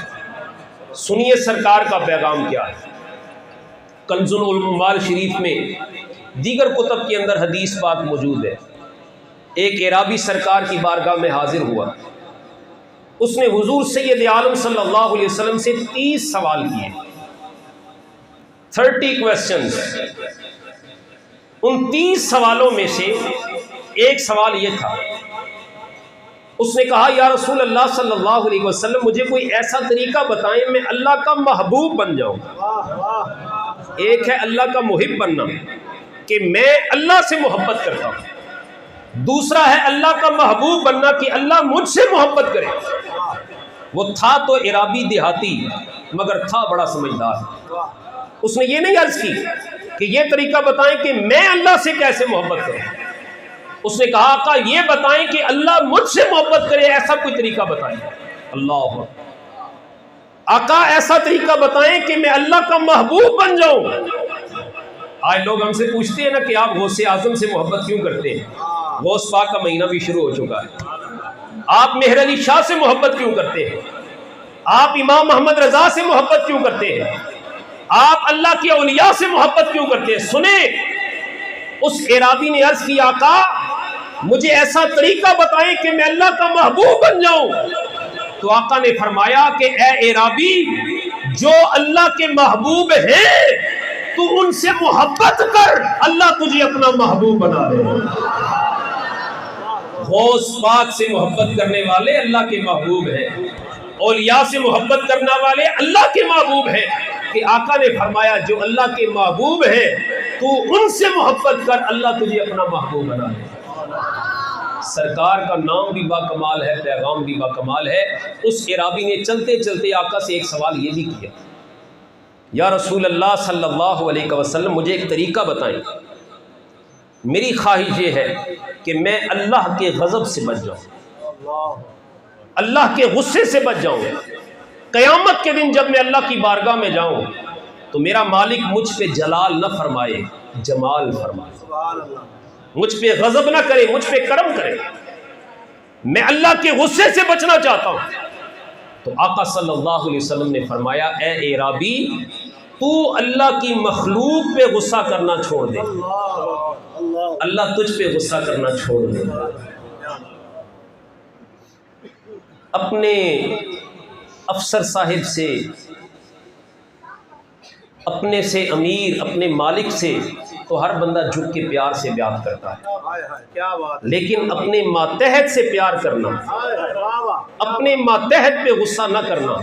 سنیے سرکار کا پیغام کیا ہے۔ کنز العمال شریف میں دیگر کتب کے اندر حدیث پاک موجود ہے۔ ایک اعرابی سرکار کی بارگاہ میں حاضر ہوا، اس نے حضور سید عالم صلی اللہ علیہ وسلم سے 30 سوال کیے، 30 کویسچنز۔ ان 30 سوالوں میں سے ایک سوال یہ تھا، اس نے کہا یا رسول اللہ صلی اللہ علیہ وسلم مجھے کوئی ایسا طریقہ بتائیں میں اللہ کا محبوب بن جاؤں۔ ایک ہے اللہ کا محب بننا کہ میں اللہ سے محبت کرتا ہوں، دوسرا ہے اللہ کا محبوب بننا کہ اللہ مجھ سے محبت کرے۔ وہ تھا تو عرابی دیہاتی مگر تھا بڑا سمجھدار۔ اس نے یہ نہیں عرض کی کہ یہ طریقہ بتائیں کہ میں اللہ سے کیسے محبت کروں، اس نے کہا آقا یہ بتائیں کہ اللہ مجھ سے محبت کرے، ایسا کوئی طریقہ بتائیں۔ اللہ آقا ایسا طریقہ بتائیں کہ میں اللہ کا محبوب بن جاؤں۔ آج لوگ ہم سے پوچھتے ہیں نا کہ آپ غوث اعظم سے محبت کیوں کرتے ہیں؟ غوث پاک کا مہینہ بھی شروع ہو چکا ہے۔ آپ مہر علی شاہ سے محبت کیوں کرتے ہیں؟ آپ امام محمد رضا سے محبت کیوں کرتے ہیں؟ آپ اللہ کے اولیاء سے محبت کیوں کرتے ہیں؟ سنیں، اس اعرابی نے عرض کی آقا مجھے ایسا طریقہ بتائیں کہ میں اللہ کا محبوب بن جاؤں۔ تو آقا نے فرمایا کہ اے اعرابی جو اللہ کے محبوب ہیں تو ان سے محبت کر، اللہ تجھے اپنا محبوب بنا دے۔ غوث پاک سے محبت کرنے والے اللہ کے محبوب ہیں، اولیاء سے محبت کرنے والے اللہ کے محبوب ہیں، کہ آقا نے فرمایا جو اللہ کے محبوب ہیں تو ان سے محبت کر، اللہ تجھے اپنا محبوب بنا دے۔ سرکار کا نام بھی با کمال ہے، پیغام بھی با کمال ہے۔ اس عرابی نے چلتے چلتے آقا سے ایک سوال یہ بھی کیا، یا رسول اللہ صلی اللہ علیہ وسلم مجھے ایک طریقہ بتائیں، میری خواہش یہ ہے کہ میں اللہ کے غضب سے بچ جاؤں، اللہ کے غصے سے بچ جاؤں، قیامت کے دن جب میں اللہ کی بارگاہ میں جاؤں تو میرا مالک مجھ پہ جلال نہ فرمائے، جمال فرمائے، مجھ پہ غضب نہ کرے، مجھ پہ کرم کرے، میں اللہ کے غصے سے بچنا چاہتا ہوں۔ تو آقا صلی اللہ علیہ وسلم نے فرمایا اے اعرابی تو اللہ کی مخلوق پہ غصہ کرنا چھوڑ دے، اللہ تجھ پہ غصہ کرنا چھوڑ دے۔ اپنے افسر صاحب سے، اپنے سے امیر، اپنے مالک سے تو ہر بندہ جھک کے پیار سے بیعت کرتا ہے، لیکن اپنے ماتحت سے پیار کرنا، اپنے ماتحت پہ غصہ نہ کرنا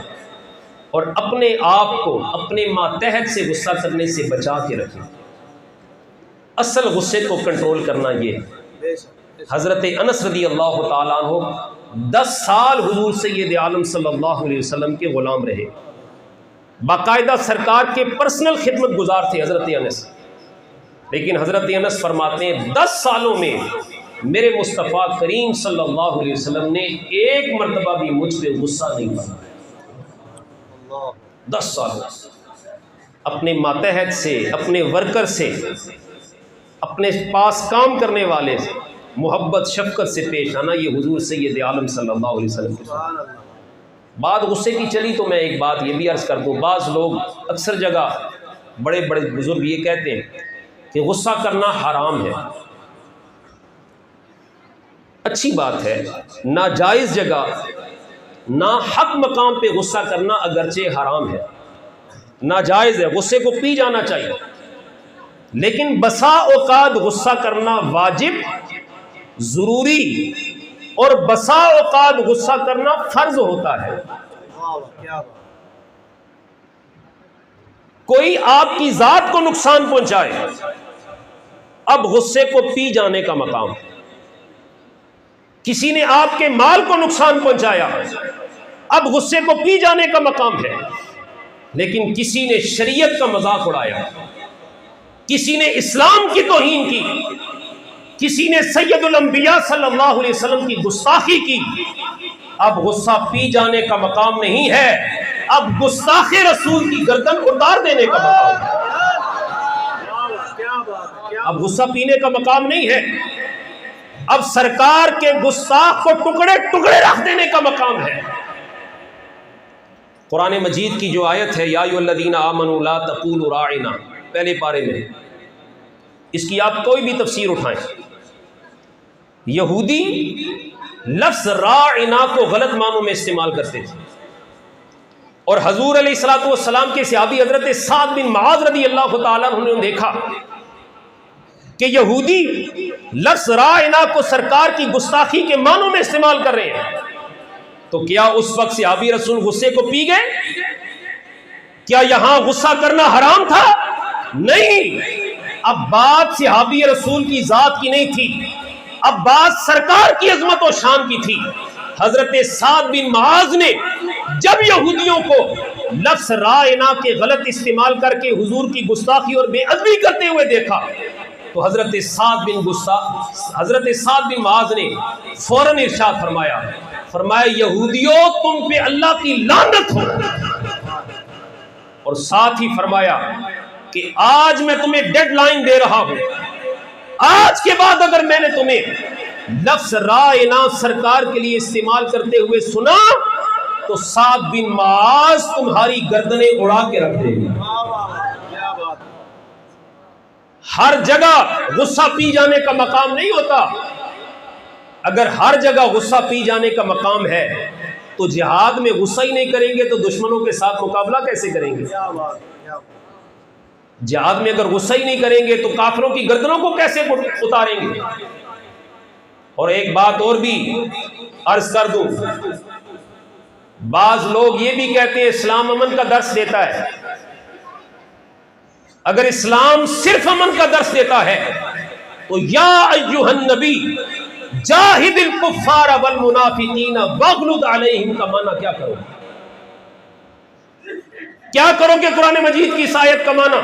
اور اپنے آپ کو اپنے ماتحت سے غصہ کرنے سے بچا کے رکھیں۔ اصل غصے کو کنٹرول کرنا یہ ہے۔ حضرت انس رضی اللہ تعالیٰ عنہ 10 سال حضور سید عالم صلی اللہ علیہ وسلم کے غلام رہے، باقاعدہ سرکار کے پرسنل خدمت گزار تھے حضرت انس، لیکن حضرت انس فرماتے ہیں 10 سالوں میں میرے مصطفیٰ کریم صلی اللہ علیہ وسلم نے ایک مرتبہ بھی مجھ پہ غصہ نہیں فرمایا۔ 10 سال اپنے ماتحت سے، اپنے ورکر سے، اپنے پاس کام کرنے والے سے محبت شفقت سے پیش آنا، یہ حضور سید عالم صلی اللہ علیہ وسلم کے بات غصے کی چلی تو میں ایک بات یہ بھی عرض کر دوں، بعض لوگ اکثر جگہ بڑے بڑے بزرگ یہ کہتے ہیں کہ غصہ کرنا حرام ہے۔ اچھی بات ہے، ناجائز جگہ ناحق مقام پہ غصہ کرنا اگرچہ حرام ہے، ناجائز ہے، غصے کو پی جانا چاہیے، لیکن بسا اوقات غصہ کرنا واجب، ضروری اور بسا اوقات غصہ کرنا فرض ہوتا ہے۔ کوئی آپ کی ذات کو نقصان پہنچائے، اب غصے کو پی جانے کا مقام، کسی نے آپ کے مال کو نقصان پہنچایا، اب غصے کو پی جانے کا مقام ہے، لیکن کسی نے شریعت کا مذاق اڑایا، کسی نے اسلام کی توہین کی، کسی نے سید الانبیاء صلی اللہ علیہ وسلم کی گستاخی کی، اب غصہ پی جانے کا مقام نہیں ہے، اب گستاخ رسول کی گردن اتار دینے کا مقام ہے۔ اب غصہ پینے کا مقام نہیں ہے، اب سرکار کے گستاخ کو ٹکڑے ٹکڑے رکھ دینے کا مقام ہے۔ قرآن مجید کی جو آیت ہے، یا ایھا الذین آمنوا لا تقولوا راعنا، پہلے پارے میں، اس کی آپ کوئی بھی تفسیر اٹھائیں، یہودی لفظ راعنا کو غلط معنوں میں استعمال کرتے تھے، اور حضور علیہ الصلوۃ والسلام کے صحابی حضرت سعد بن معاذ رضی اللہ تعالیٰ عنہ نے دیکھا کہ یہودی لفظ راعنا کو سرکار کی گستاخی کے معنوں میں استعمال کر رہے ہیں، تو کیا اس وقت صحابی رسول غصے کو پی گئے؟ کیا یہاں غصہ کرنا حرام تھا؟ نہیں، اب بات صحابی رسول کی ذات کی نہیں تھی، اب بات سرکار کی عظمت و شان کی تھی۔ حضرت سعد بن معاذ نے جب یہودیوں کو لفظ راعنا کے غلط استعمال کر کے حضور کی گستاخی اور بے ادبی کرتے ہوئے دیکھا، تو حضرت سعد بن معاذ نے فوراً ارشاد فرمایا یہودیوں تم پہ اللہ کی لعنت ہو، اور ساتھ ہی فرمایا کہ آج میں تمہیں ڈیڈ لائن دے رہا ہوں، آج کے بعد اگر میں نے تمہیں لفظ راعنا سرکار کے لیے استعمال کرتے ہوئے سنا تو سعد بن معاذ تمہاری گردنیں اڑا کے رکھ دے گی۔ ہر جگہ غصہ پی جانے کا مقام نہیں ہوتا، اگر ہر جگہ غصہ پی جانے کا مقام ہے تو جہاد میں غصہ ہی نہیں کریں گے تو دشمنوں کے ساتھ مقابلہ کیسے کریں گے؟ جہاد میں اگر غصہ ہی نہیں کریں گے تو کافروں کی گردنوں کو کیسے اتاریں گے؟ اور ایک بات اور بھی عرض کر دوں، بعض لوگ یہ بھی کہتے ہیں اسلام امن کا درس دیتا ہے، اگر اسلام صرف امن کا درس دیتا ہے تو یا ایھا النبی جاہد الکفار والمنافقین واغلظ علیہم کا معنی کیا کرو؟ کیا کرو کہ قرآن مجید کی اس آیت کا معنی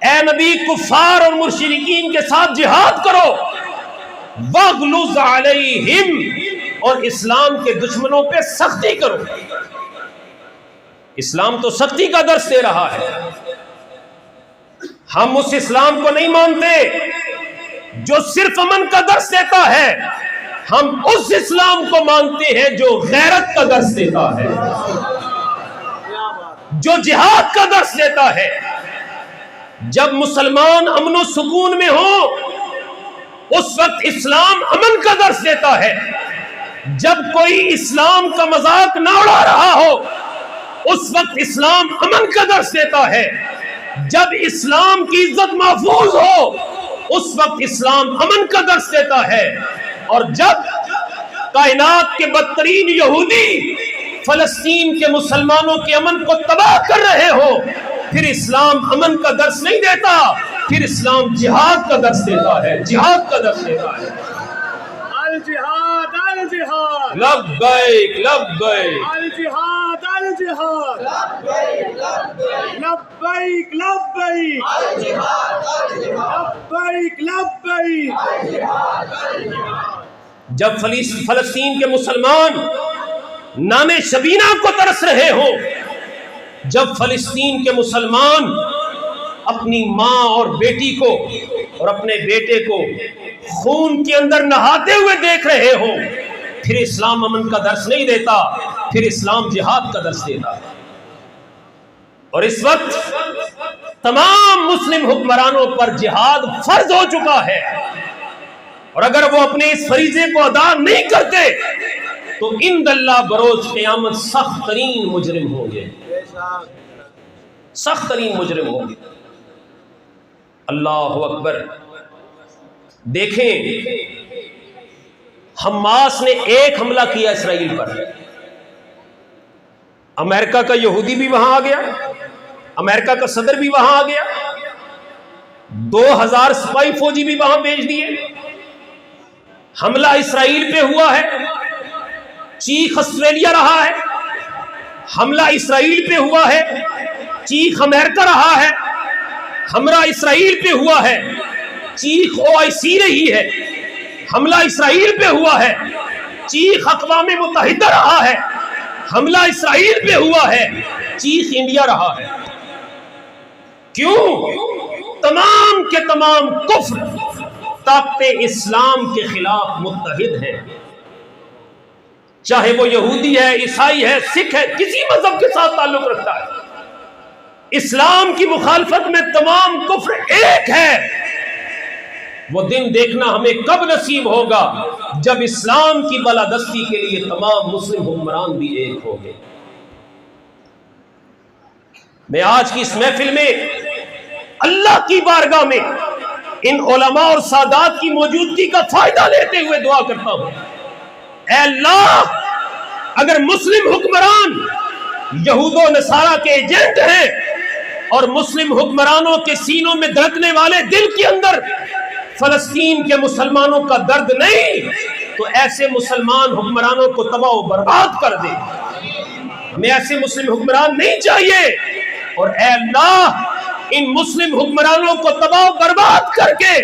اے نبی کفار اور مشرکین کے ساتھ جہاد کرو، واغلظ علیہم، اور اسلام کے دشمنوں پہ سختی کرو۔ اسلام تو سختی کا درس دے رہا ہے، ہم اس اسلام کو نہیں مانتے جو صرف امن کا درس دیتا ہے، ہم اس اسلام کو مانتے ہیں جو غیرت کا درس دیتا ہے، جو جہاد کا درس دیتا ہے۔ جب مسلمان امن و سکون میں ہوں اس وقت اسلام امن کا درس دیتا ہے، جب کوئی اسلام کا مذاق نہ اڑا رہا ہو اس وقت اسلام امن کا درس دیتا ہے، جب اسلام کی عزت محفوظ ہو اس وقت اسلام امن کا درس دیتا ہے، اور جب کائنات کے بدترین یہودی فلسطین کے مسلمانوں کے امن کو تباہ کر رہے ہو پھر اسلام امن کا درس نہیں دیتا، پھر اسلام جہاد کا درس دیتا ہے، جہاد کا درس دیتا ہے۔ الجہاد الجہاد لبیک لبیک الجہاد الجہاد لبیک لبیک لبیک لبیک۔ جب فلسطین کے مسلمان نام شبینہ کو ترس رہے ہوں، جب فلسطین کے مسلمان اپنی ماں اور بیٹی کو اور اپنے بیٹے کو خون کے اندر نہاتے ہوئے دیکھ رہے ہوں، پھر اسلام امن کا درس نہیں دیتا، پھر اسلام جہاد کا درس دیتا ہے۔ اور اس وقت تمام مسلم حکمرانوں پر جہاد فرض ہو چکا ہے، اور اگر وہ اپنے اس فریضے کو ادا نہیں کرتے تو عند اللہ بروز قیامت سخت ترین مجرم ہوں گے، سخت ترین مجرم ہوں گے۔ اللہ اکبر۔ دیکھیں حماس نے ایک حملہ کیا اسرائیل پر، امریکہ کا یہودی بھی وہاں آ گیا، امریکہ کا صدر بھی وہاں آ گیا، 2000 سپاہی فوجی بھی وہاں بھیج دیے۔ حملہ اسرائیل پہ ہوا ہے، چیخ آسٹریلیا رہا ہے، حملہ اسرائیل پہ ہوا ہے، چیخ امریکہ رہا ہے، حملہ اسرائیل پہ ہوا ہے، چیخ OIC رہی ہے، حملہ اسرائیل پہ ہوا ہے، چیخ اقوام متحدہ رہا ہے، حملہ اسرائیل پہ ہوا ہے، چیخ انڈیا رہا ہے۔ کیوں؟ تمام کے تمام کفر طاقت اسلام کے خلاف متحد ہیں، چاہے وہ یہودی ہے، عیسائی ہے، سکھ ہے، کسی مذہب کے ساتھ تعلق رکھتا ہے، اسلام کی مخالفت میں تمام کفر ایک ہے۔ وہ دن دیکھنا ہمیں کب نصیب ہوگا جب اسلام کی بالادستی کے لیے تمام مسلم حکمران بھی ایک ہوں گے۔ میں آج کی اس محفل میں اللہ کی بارگاہ میں ان علماء اور سادات کی موجودگی کا فائدہ لیتے ہوئے دعا کرتا ہوں، اے اللہ اگر مسلم حکمران یہود و نصارہ کے ایجنٹ ہیں اور مسلم حکمرانوں کے سینوں میں دھڑکنے والے دل کے اندر فلسطین کے مسلمانوں کا درد نہیں، تو ایسے مسلمان حکمرانوں کو تباہ و برباد کر دے۔ ہمیں ایسے مسلم حکمران نہیں چاہیے، اور اے اللہ ان مسلم حکمرانوں کو تباہ و برباد کر کے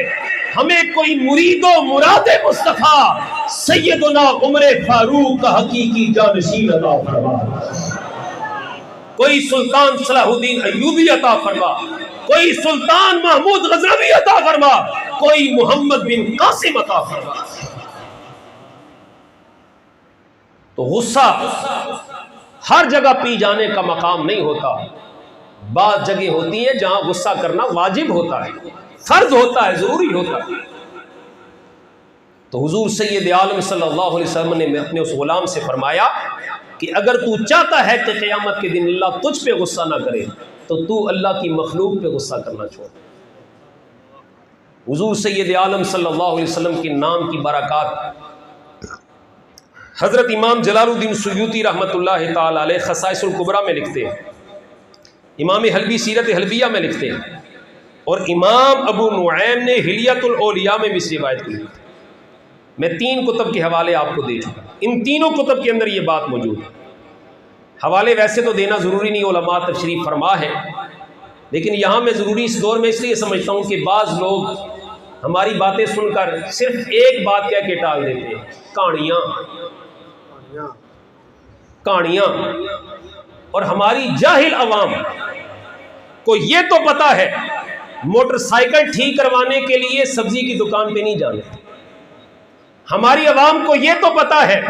ہمیں کوئی مرید و مراد مصطفیٰ سیدنا عمر فاروق کا حقیقی جانشین عطا فرما، کوئی سلطان صلاح الدین ایوبی عطا فرما، کوئی سلطان محمود غزنوی عطا فرما، کوئی محمد بن قاسم عطا فرما۔ تو غصہ ہر جگہ پی جانے کا مقام نہیں ہوتا، بعض جگہ ہوتی ہے جہاں غصہ کرنا واجب ہوتا ہے، فرض ہوتا ہے، ضروری ہوتا ہے۔ تو حضور سید عالم صلی اللہ علیہ وسلم نے اپنے اس غلام سے فرمایا کہ اگر تو چاہتا ہے کہ قیامت کے دن اللہ تجھ پہ غصہ نہ کرے تو تو اللہ کی مخلوق پہ غصہ کرنا چھوڑ۔ حضور سید عالم صلی اللہ علیہ وسلم کے نام کی برکات حضرت امام جلال الدین سیوطی رحمۃ اللہ تعالی علیہ خصائص الکبریٰ میں لکھتے ہیں، امام حلبی سیرت حلبیہ میں لکھتے ہیں، اور امام ابو نعیم نے حلیۃ الاولیاء میں اس روایت کو لکھا۔ میں 3 کتب کے حوالے آپ کو دے چکا، ان تینوں کتب کے اندر یہ بات موجود ہے۔ حوالے ویسے تو دینا ضروری نہیں، علماء تشریف فرما ہے، لیکن یہاں میں ضروری اس دور میں اس لیے سمجھتا ہوں کہ بعض لوگ ہماری باتیں سن کر صرف ایک بات کہہ کے ٹال دیتے ہیں، کہانیاں، اور ہماری جاہل عوام کو یہ تو پتا ہے موٹر سائیکل ٹھیک کروانے کے لیے سبزی کی دکان پہ نہیں جانا، ہماری عوام کو یہ تو پتا ہے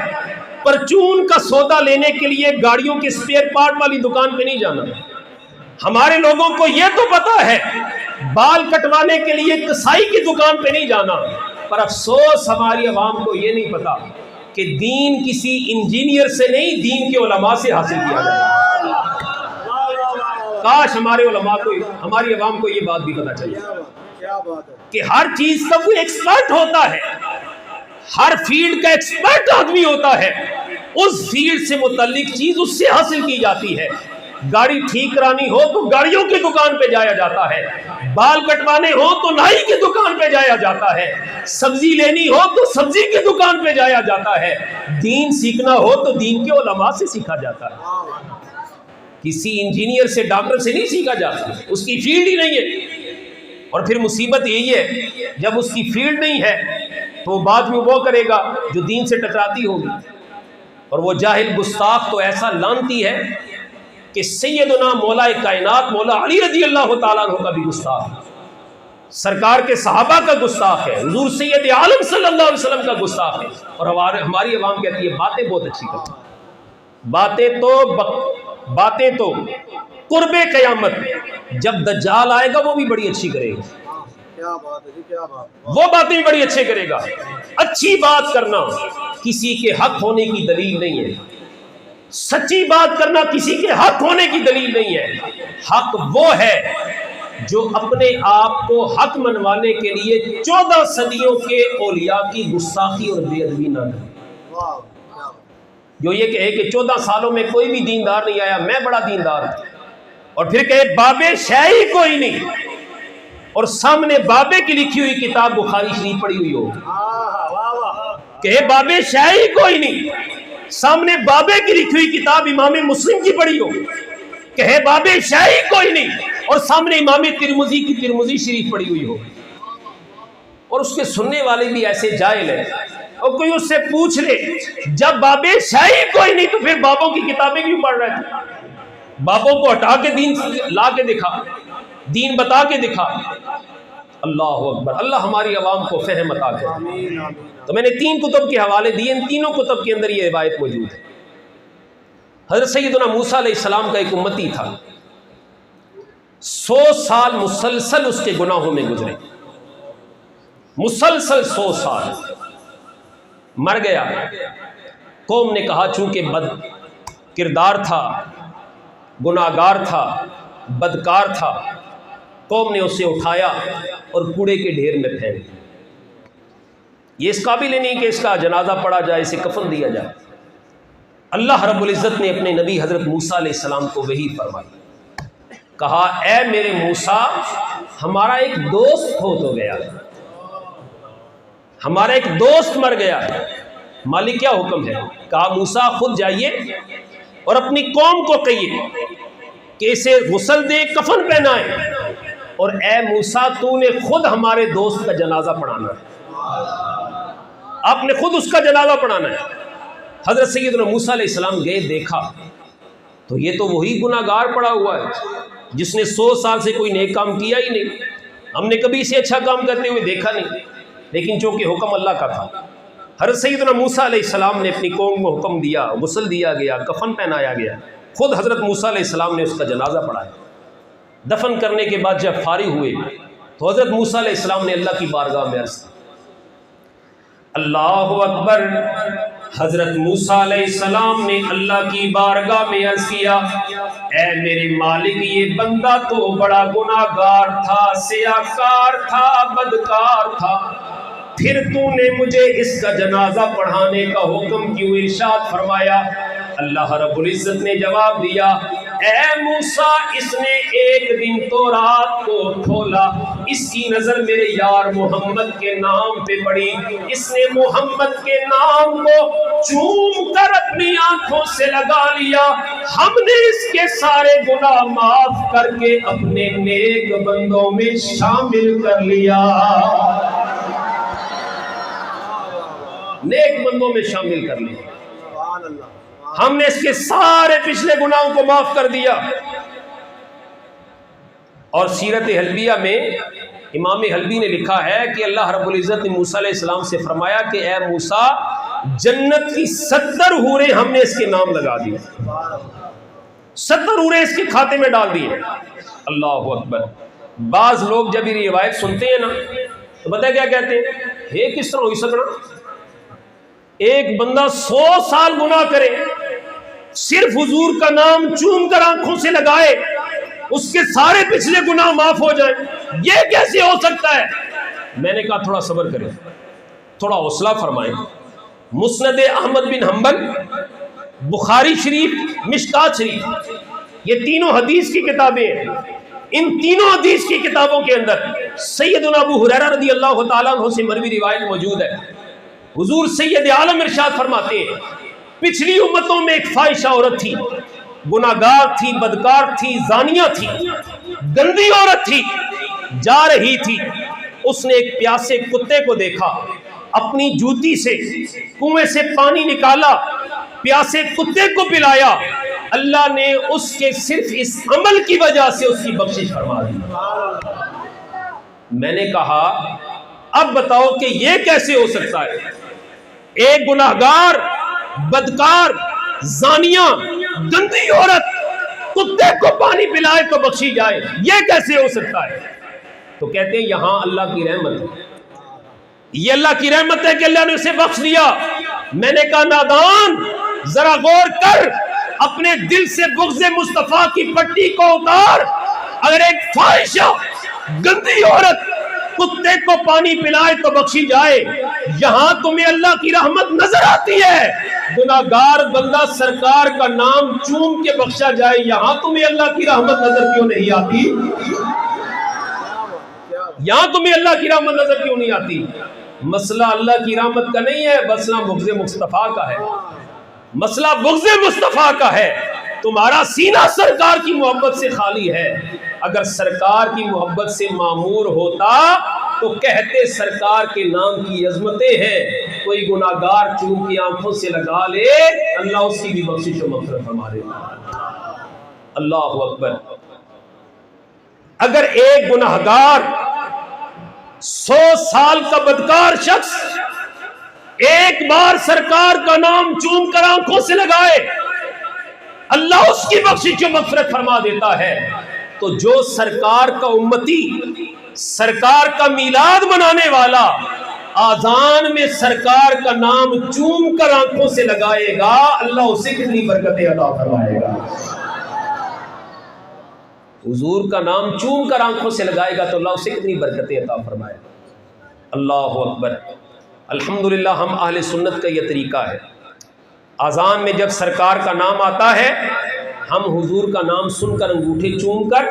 پرچون کا سودا لینے کے لیے گاڑیوں کے سپیئر پارٹ والی دکان پہ نہیں جانا، ہمارے لوگوں کو یہ تو پتا ہے بال کٹوانے کے لیے کسائی کی دکان پہ نہیں جانا، پر افسوس ہماری عوام کو یہ نہیں پتا کہ دین کسی انجینئر سے نہیں، دین کے علماء سے حاصل کیا جائے۔ کاش ہمارے علماء کو، ہماری عوام کو یہ بات بھی پتا چلے کہ ہر چیز کا کوئی ایکسپرٹ ہوتا ہے، ہر فیلڈ کا ایکسپرٹ آدمی ہوتا ہے، اس فیلڈ سے متعلق چیز اس سے حاصل کی جاتی ہے۔ گاڑی ٹھیک کرانی ہو تو گاڑیوں کی دکان پہ جایا جاتا ہے، بال کٹوانے ہو تو نائی کی دکان پہ جایا جاتا ہے، سبزی لینی ہو تو سبزی کی دکان پہ جایا جاتا ہے، دین سیکھنا ہو تو دین کے علماء سے سیکھا جاتا ہے، کسی انجینئر سے، ڈاکٹر سے نہیں سیکھا جاتا، اس کی فیلڈ ہی نہیں ہے۔ اور پھر مصیبت یہی ہے جب اس کی فیلڈ نہیں ہے تو بعد میں وہ کرے گا جو دین سے ٹکراتی ہوگی، اور وہ جاہل گستاخ تو ایسا لانتی ہے کہ سیدنا مولا کائنات مولا علی رضی اللہ تعالیٰ عنہ کا بھی گستاخ ہے، سرکار کے صحابہ کا گستاخ ہے، حضور سید عالم صلی اللہ علیہ وسلم کا گستاخ ہے، اور ہماری عوام کہتی ہے باتیں بہت اچھی کرتی ہیں۔ باتیں تو قرب قیامت، جب دجال آئے گا وہ بھی بڑی اچھی کرے گا، کیا بات ہے جی، کیا بات. وہ باتیں بھی بڑی اچھے کرے گا. اچھی بات کرنا کسی کے حق ہونے کی دلیل نہیں ہے، سچی بات کرنا کسی کے حق ہونے کی دلیل نہیں ہے. حق وہ ہے جو اپنے آپ کو حق منوانے کے لیے 14 صدیوں کے اولیاء کی گستاخی اور بے ادبی نہ کرے. واہ، کیا بات. جو یہ کہے کہ 14 سالوں میں کوئی بھی دیندار نہیں آیا، میں بڑا دیندار ہوں، اور پھر کہے بابے شاہی کوئی نہیں، اور سامنے بابے کی لکھی ہوئی کتاب بخاری شریف پڑھی ہوئی ہو، واہ واہ. کہے بابے شاہی کوئی نہیں، سامنے بابے کی لکھی ہوئی کتاب امام مسلم کی پڑھی ہو، کہے بابے شاہی کوئی نہیں، اور سامنے امام ترمذی کی ترمذی شریف پڑھی ہوئی ہو. اور اس کے سننے والے بھی ایسے جاہل ہیں، اور کوئی اس سے پوچھ لے جب بابے شاہی کوئی نہیں تو پھر بابوں کی کتابیں کیوں پڑھ رہے تھے؟ بابوں کو ہٹا کے دین لا کے دکھا، دین بتا کے دکھا. اللہ اکبر. اللہ ہماری عوام کو فہم عطا کرے. آمین آمین. تو میں نے 3 کتب کے حوالے دیے، ان تینوں کتب کے اندر یہ روایت موجود ہے. حضرت سیدنا موسیٰ علیہ السلام کا ایک امتی تھا، 100 سال مسلسل اس کے گناہوں میں گزرے، مسلسل 100 سال. مر گیا. قوم نے کہا چونکہ بد کردار تھا، گناہگار تھا، بدکار تھا، قوم نے اسے اٹھایا اور کوڑے کے ڈھیر میں پھینک دیا. یہ اس قابل نہیں کہ اس کا جنازہ پڑھا جائے، اسے کفن دیا جائے. اللہ رب العزت نے اپنے نبی حضرت موسیٰ علیہ السلام کو وحی فرمائی، کہا اے میرے موسیٰ، ہمارا ایک دوست فوت ہو گیا، ہمارا ایک دوست مر گیا ہے، مالک کیا حکم ہے؟ کہا موسیٰ خود جائیے اور اپنی قوم کو کہیے کہ اسے غسل دے، کفن پہنائے، اور اے موسیٰ تو نے خود ہمارے دوست کا جنازہ پڑھانا ہے، آپ نے خود اس کا جنازہ پڑھانا ہے. حضرت سیدنا موسیٰ علیہ السلام گئے، دیکھا تو یہ تو وہی گناہگار پڑا ہوا ہے جس نے 100 سال سے کوئی نیک کام کیا ہی نہیں، ہم نے کبھی اسے اچھا کام کرتے ہوئے دیکھا نہیں. لیکن چونکہ حکم اللہ کا تھا، حضرت سیدنا موسیٰ علیہ السلام نے اپنی قوم کو حکم دیا، غسل دیا گیا، کفن پہنایا گیا، خود حضرت موسیٰ علیہ السلام نے اس کا جنازہ پڑھایا. دفن کرنے کے بعد جب فارغ ہوئے تو حضرت موسیٰ علیہ السلام نے اللہ کی بارگاہ میں عرض کی، اللہ اکبر. حضرت موسیٰ علیہ السلام نے اللہ کی بارگاہ میں عرض کیا، اے میرے مالک، یہ بندہ تو بڑا گناہگار تھا، سیاہکار تھا، بدکار تھا، پھر تو نے مجھے اس کا جنازہ پڑھانے کا حکم کیوں ارشاد فرمایا؟ اللہ رب العزت نے جواب دیا، اے موسیٰ، اس نے ایک دن تورات کو کھولا، اس کی نظر میرے یار محمد کے نام پہ پڑی، اس نے محمد کے نام کو چوم کر اپنی آنکھوں سے لگا لیا، ہم نے اس کے سارے گناہ معاف کر کے اپنے نیک بندوں میں شامل کر لیا، نیک بندوں میں شامل کر لیا. سبحان اللہ. ہم نے اس کے سارے پچھلے گناہوں کو معاف کر دیا. اور سیرت حلبیہ میں امام حلبی نے لکھا ہے کہ اللہ رب العزت نے موسیٰ علیہ السلام سے فرمایا کہ اے موسیٰ، جنت کی 70 حوریں ہم نے اس کے نام لگا دی، 70 حوریں اس کے کھاتے میں ڈال دی. اللہ اکبر. بعض لوگ جب یہ روایت سنتے ہیں نا تو پتہ کیا کہتے ہیں؟ یہ کس طرح ہو سکنا؟ ایک بندہ 100 سال گناہ کرے، صرف حضور کا نام چوم کر آنکھوں سے لگائے، اس کے سارے پچھلے گناہ معاف ہو جائیں، یہ کیسے ہو سکتا ہے؟ میں نے کہا تھوڑا صبر کریں، تھوڑا حوصلہ فرمائیں. مسند احمد بن حنبل، بخاری شریف، مشکات شریف، یہ تینوں حدیث کی کتابیں ہیں. ان تینوں حدیث کی کتابوں کے اندر سیدنا ابو ہریرہ رضی اللہ تعالیٰ عنہ سے مروی روایت موجود ہے. حضور سید عالم ارشاد فرماتے ہیں، پچھلی امتوں میں ایک فاحشہ عورت تھی، گناہگار تھی، بدکار تھی، زانیہ تھی، گندی عورت تھی، جا رہی تھی. اس نے ایک پیاسے کتے کو دیکھا، اپنی جوتی سے کنویں سے پانی نکالا، پیاسے کتے کو پلایا. اللہ نے اس کے صرف اس عمل کی وجہ سے اس کی بخشش فرما دی. میں نے کہا اب بتاؤ کہ یہ کیسے ہو سکتا ہے؟ ایک گناہگار، بدکار، زانیہ گندی عورت کتے کو پانی پلائے تو بخشی جائے، یہ کیسے ہو سکتا ہے؟ تو کہتے ہیں یہاں اللہ کی رحمت ہے، یہ اللہ کی رحمت ہے کہ اللہ نے اسے بخش دیا۔ میں نے کہا نادان، ذرا غور کر، اپنے دل سے بغض مصطفیٰ کی پٹی کو اتار۔ اگر ایک فاحشہ گندی عورت کتے کو پانی پلائے تو بخشی جائے، یہاں تمہیں اللہ کی رحمت نظر آتی ہے؟ گناہگار بندہ سرکار کا نام چوم کے بخشا جائے، یہاں تمہیں اللہ کی رحمت نظر کیوں نہیں آتی؟ یہاں تمہیں اللہ کی رحمت نظر کیوں نہیں آتی؟ مسئلہ اللہ کی رحمت کا نہیں ہے، مسئلہ بغض مصطفیٰ کا ہے، مسئلہ بغض مصطفیٰ کا ہے۔ تمہارا سینہ سرکار کی محبت سے خالی ہے۔ اگر سرکار کی محبت سے معمور ہوتا تو کہتے سرکار کے نام کی عظمتیں ہیں، کوئی گناہگار چوم کی آنکھوں سے لگا لے، اللہ اس کی بھی بخشش و مغفرت فرما دیتا۔ اللہ اکبر۔ اگر ایک گناہگار 100 سال کا بدکار شخص ایک بار سرکار کا نام چوم کر آنکھوں سے لگائے، اللہ اس کی بخشش و مغفرت فرما دیتا ہے، تو جو سرکار کا امتی، سرکار کا میلاد منانے والا، آذان میں سرکار کا نام چوم کر آنکھوں سے لگائے گا، اللہ اسے کتنی برکتیں عطا فرمائے گا۔ حضور کا نام چوم کر آنکھوں سے لگائے گا تو اللہ اسے کتنی برکتیں عطا فرمائے گا۔ اللہ اکبر۔ الحمدللہ ہم اہل سنت کا یہ طریقہ ہے، اذان میں جب سرکار کا نام آتا ہے ہم حضور کا نام سن کر انگوٹھے چوم کر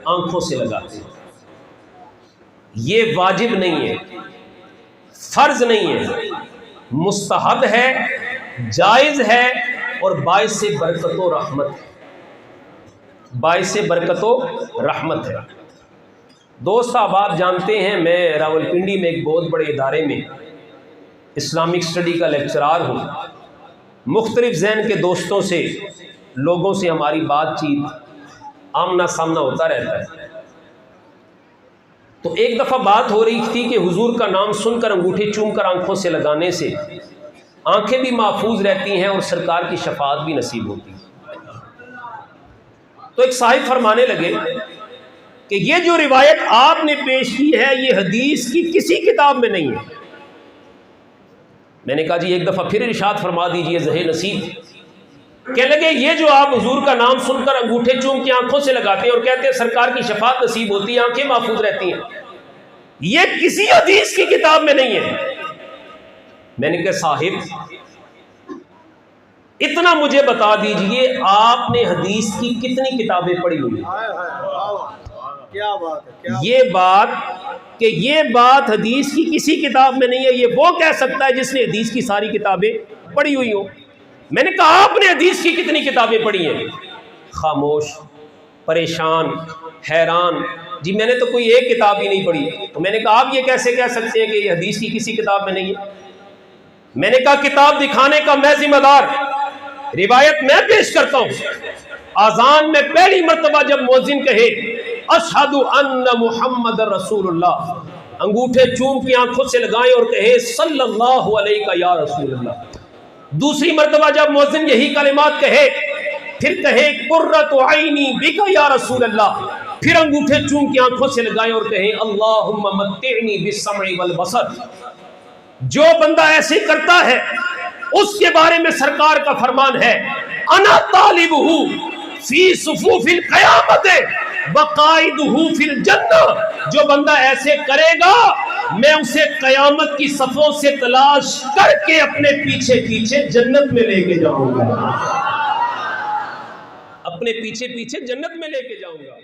آنکھوں سے لگاتے ہیں۔ یہ واجب نہیں ہے، فرض نہیں ہے، مستحب ہے، جائز ہے اور باعث برکت و رحمت ہے، باعث برکت و رحمت ہے۔ دوست آپ جانتے ہیں میں راولپنڈی میں ایک بہت بڑے ادارے میں اسلامک اسٹڈی کا لیکچرار ہوں۔ مختلف ذہن کے دوستوں سے، لوگوں سے ہماری بات چیت آمنا سامنا ہوتا رہتا ہے۔ تو ایک دفعہ بات ہو رہی تھی کہ حضور کا نام سن کر انگوٹھے چوم کر آنکھوں سے لگانے سے آنکھیں بھی محفوظ رہتی ہیں اور سرکار کی شفاعت بھی نصیب ہوتی ہے۔ تو ایک صاحب فرمانے لگے کہ یہ جو روایت آپ نے پیش کی ہے یہ حدیث کی کسی کتاب میں نہیں ہے۔ میں نے کہا جی ایک دفعہ پھر ارشاد فرما دیجئے زہ نصیب۔ کہنے لگے یہ جو آپ حضور کا نام سن کر انگوٹھے چوم کی آنکھوں سے لگاتے ہیں اور کہتے ہیں سرکار کی شفاعت نصیب ہوتی ہے، آنکھیں محفوظ رہتی ہیں، یہ کسی حدیث کی کتاب میں نہیں ہے۔ میں نے کہا صاحب اتنا مجھے بتا دیجئے آپ نے حدیث کی کتنی کتابیں پڑھی ہوئی ہیں؟ کیا بات ہے، یہ بات کہ یہ بات حدیث کی کسی کتاب میں نہیں ہے، یہ وہ کہہ سکتا ہے جس نے حدیث کی ساری کتابیں پڑھی ہوئی ہوں۔ میں نے کہا آپ نے حدیث کی کتنی کتابیں پڑھی ہیں؟ خاموش، پریشان، حیران، جی میں نے تو کوئی ایک کتاب ہی نہیں پڑھی۔ تو میں نے کہا آپ یہ کیسے کہہ سکتے ہیں کہ یہ حدیث کی کسی کتاب میں نہیں ہے؟ میں نے کہا کتاب دکھانے کا میں ذمہ دار، روایت میں پیش کرتا ہوں۔ اذان میں پہلی مرتبہ جب مؤذن کہے اشہد ان محمد رسول اللہ، انگوٹھے چوم کی آنکھوں سے لگائیں اور کہے صلی اللہ علیہ یا رسول اللہ۔ دوسری مرتبہ جب مؤذن یہی کلمات کہے پھر کہے قرۃ عینی بک یا رسول اللہ، پھر انگوٹھے چوم کی آنکھوں سے لگائیں اور کہیں اللہم متعنی بالسمع والبصر۔ جو بندہ ایسے کرتا ہے اس کے بارے میں سرکار کا فرمان ہے انا طالبہ فی صفوف القیامت وقائدہ فی الجنہ۔ جو بندہ ایسے کرے گا میں اسے قیامت کی صفوں سے تلاش کر کے اپنے پیچھے پیچھے جنت میں لے کے جاؤں گا، اپنے پیچھے پیچھے جنت میں لے کے جاؤں گا۔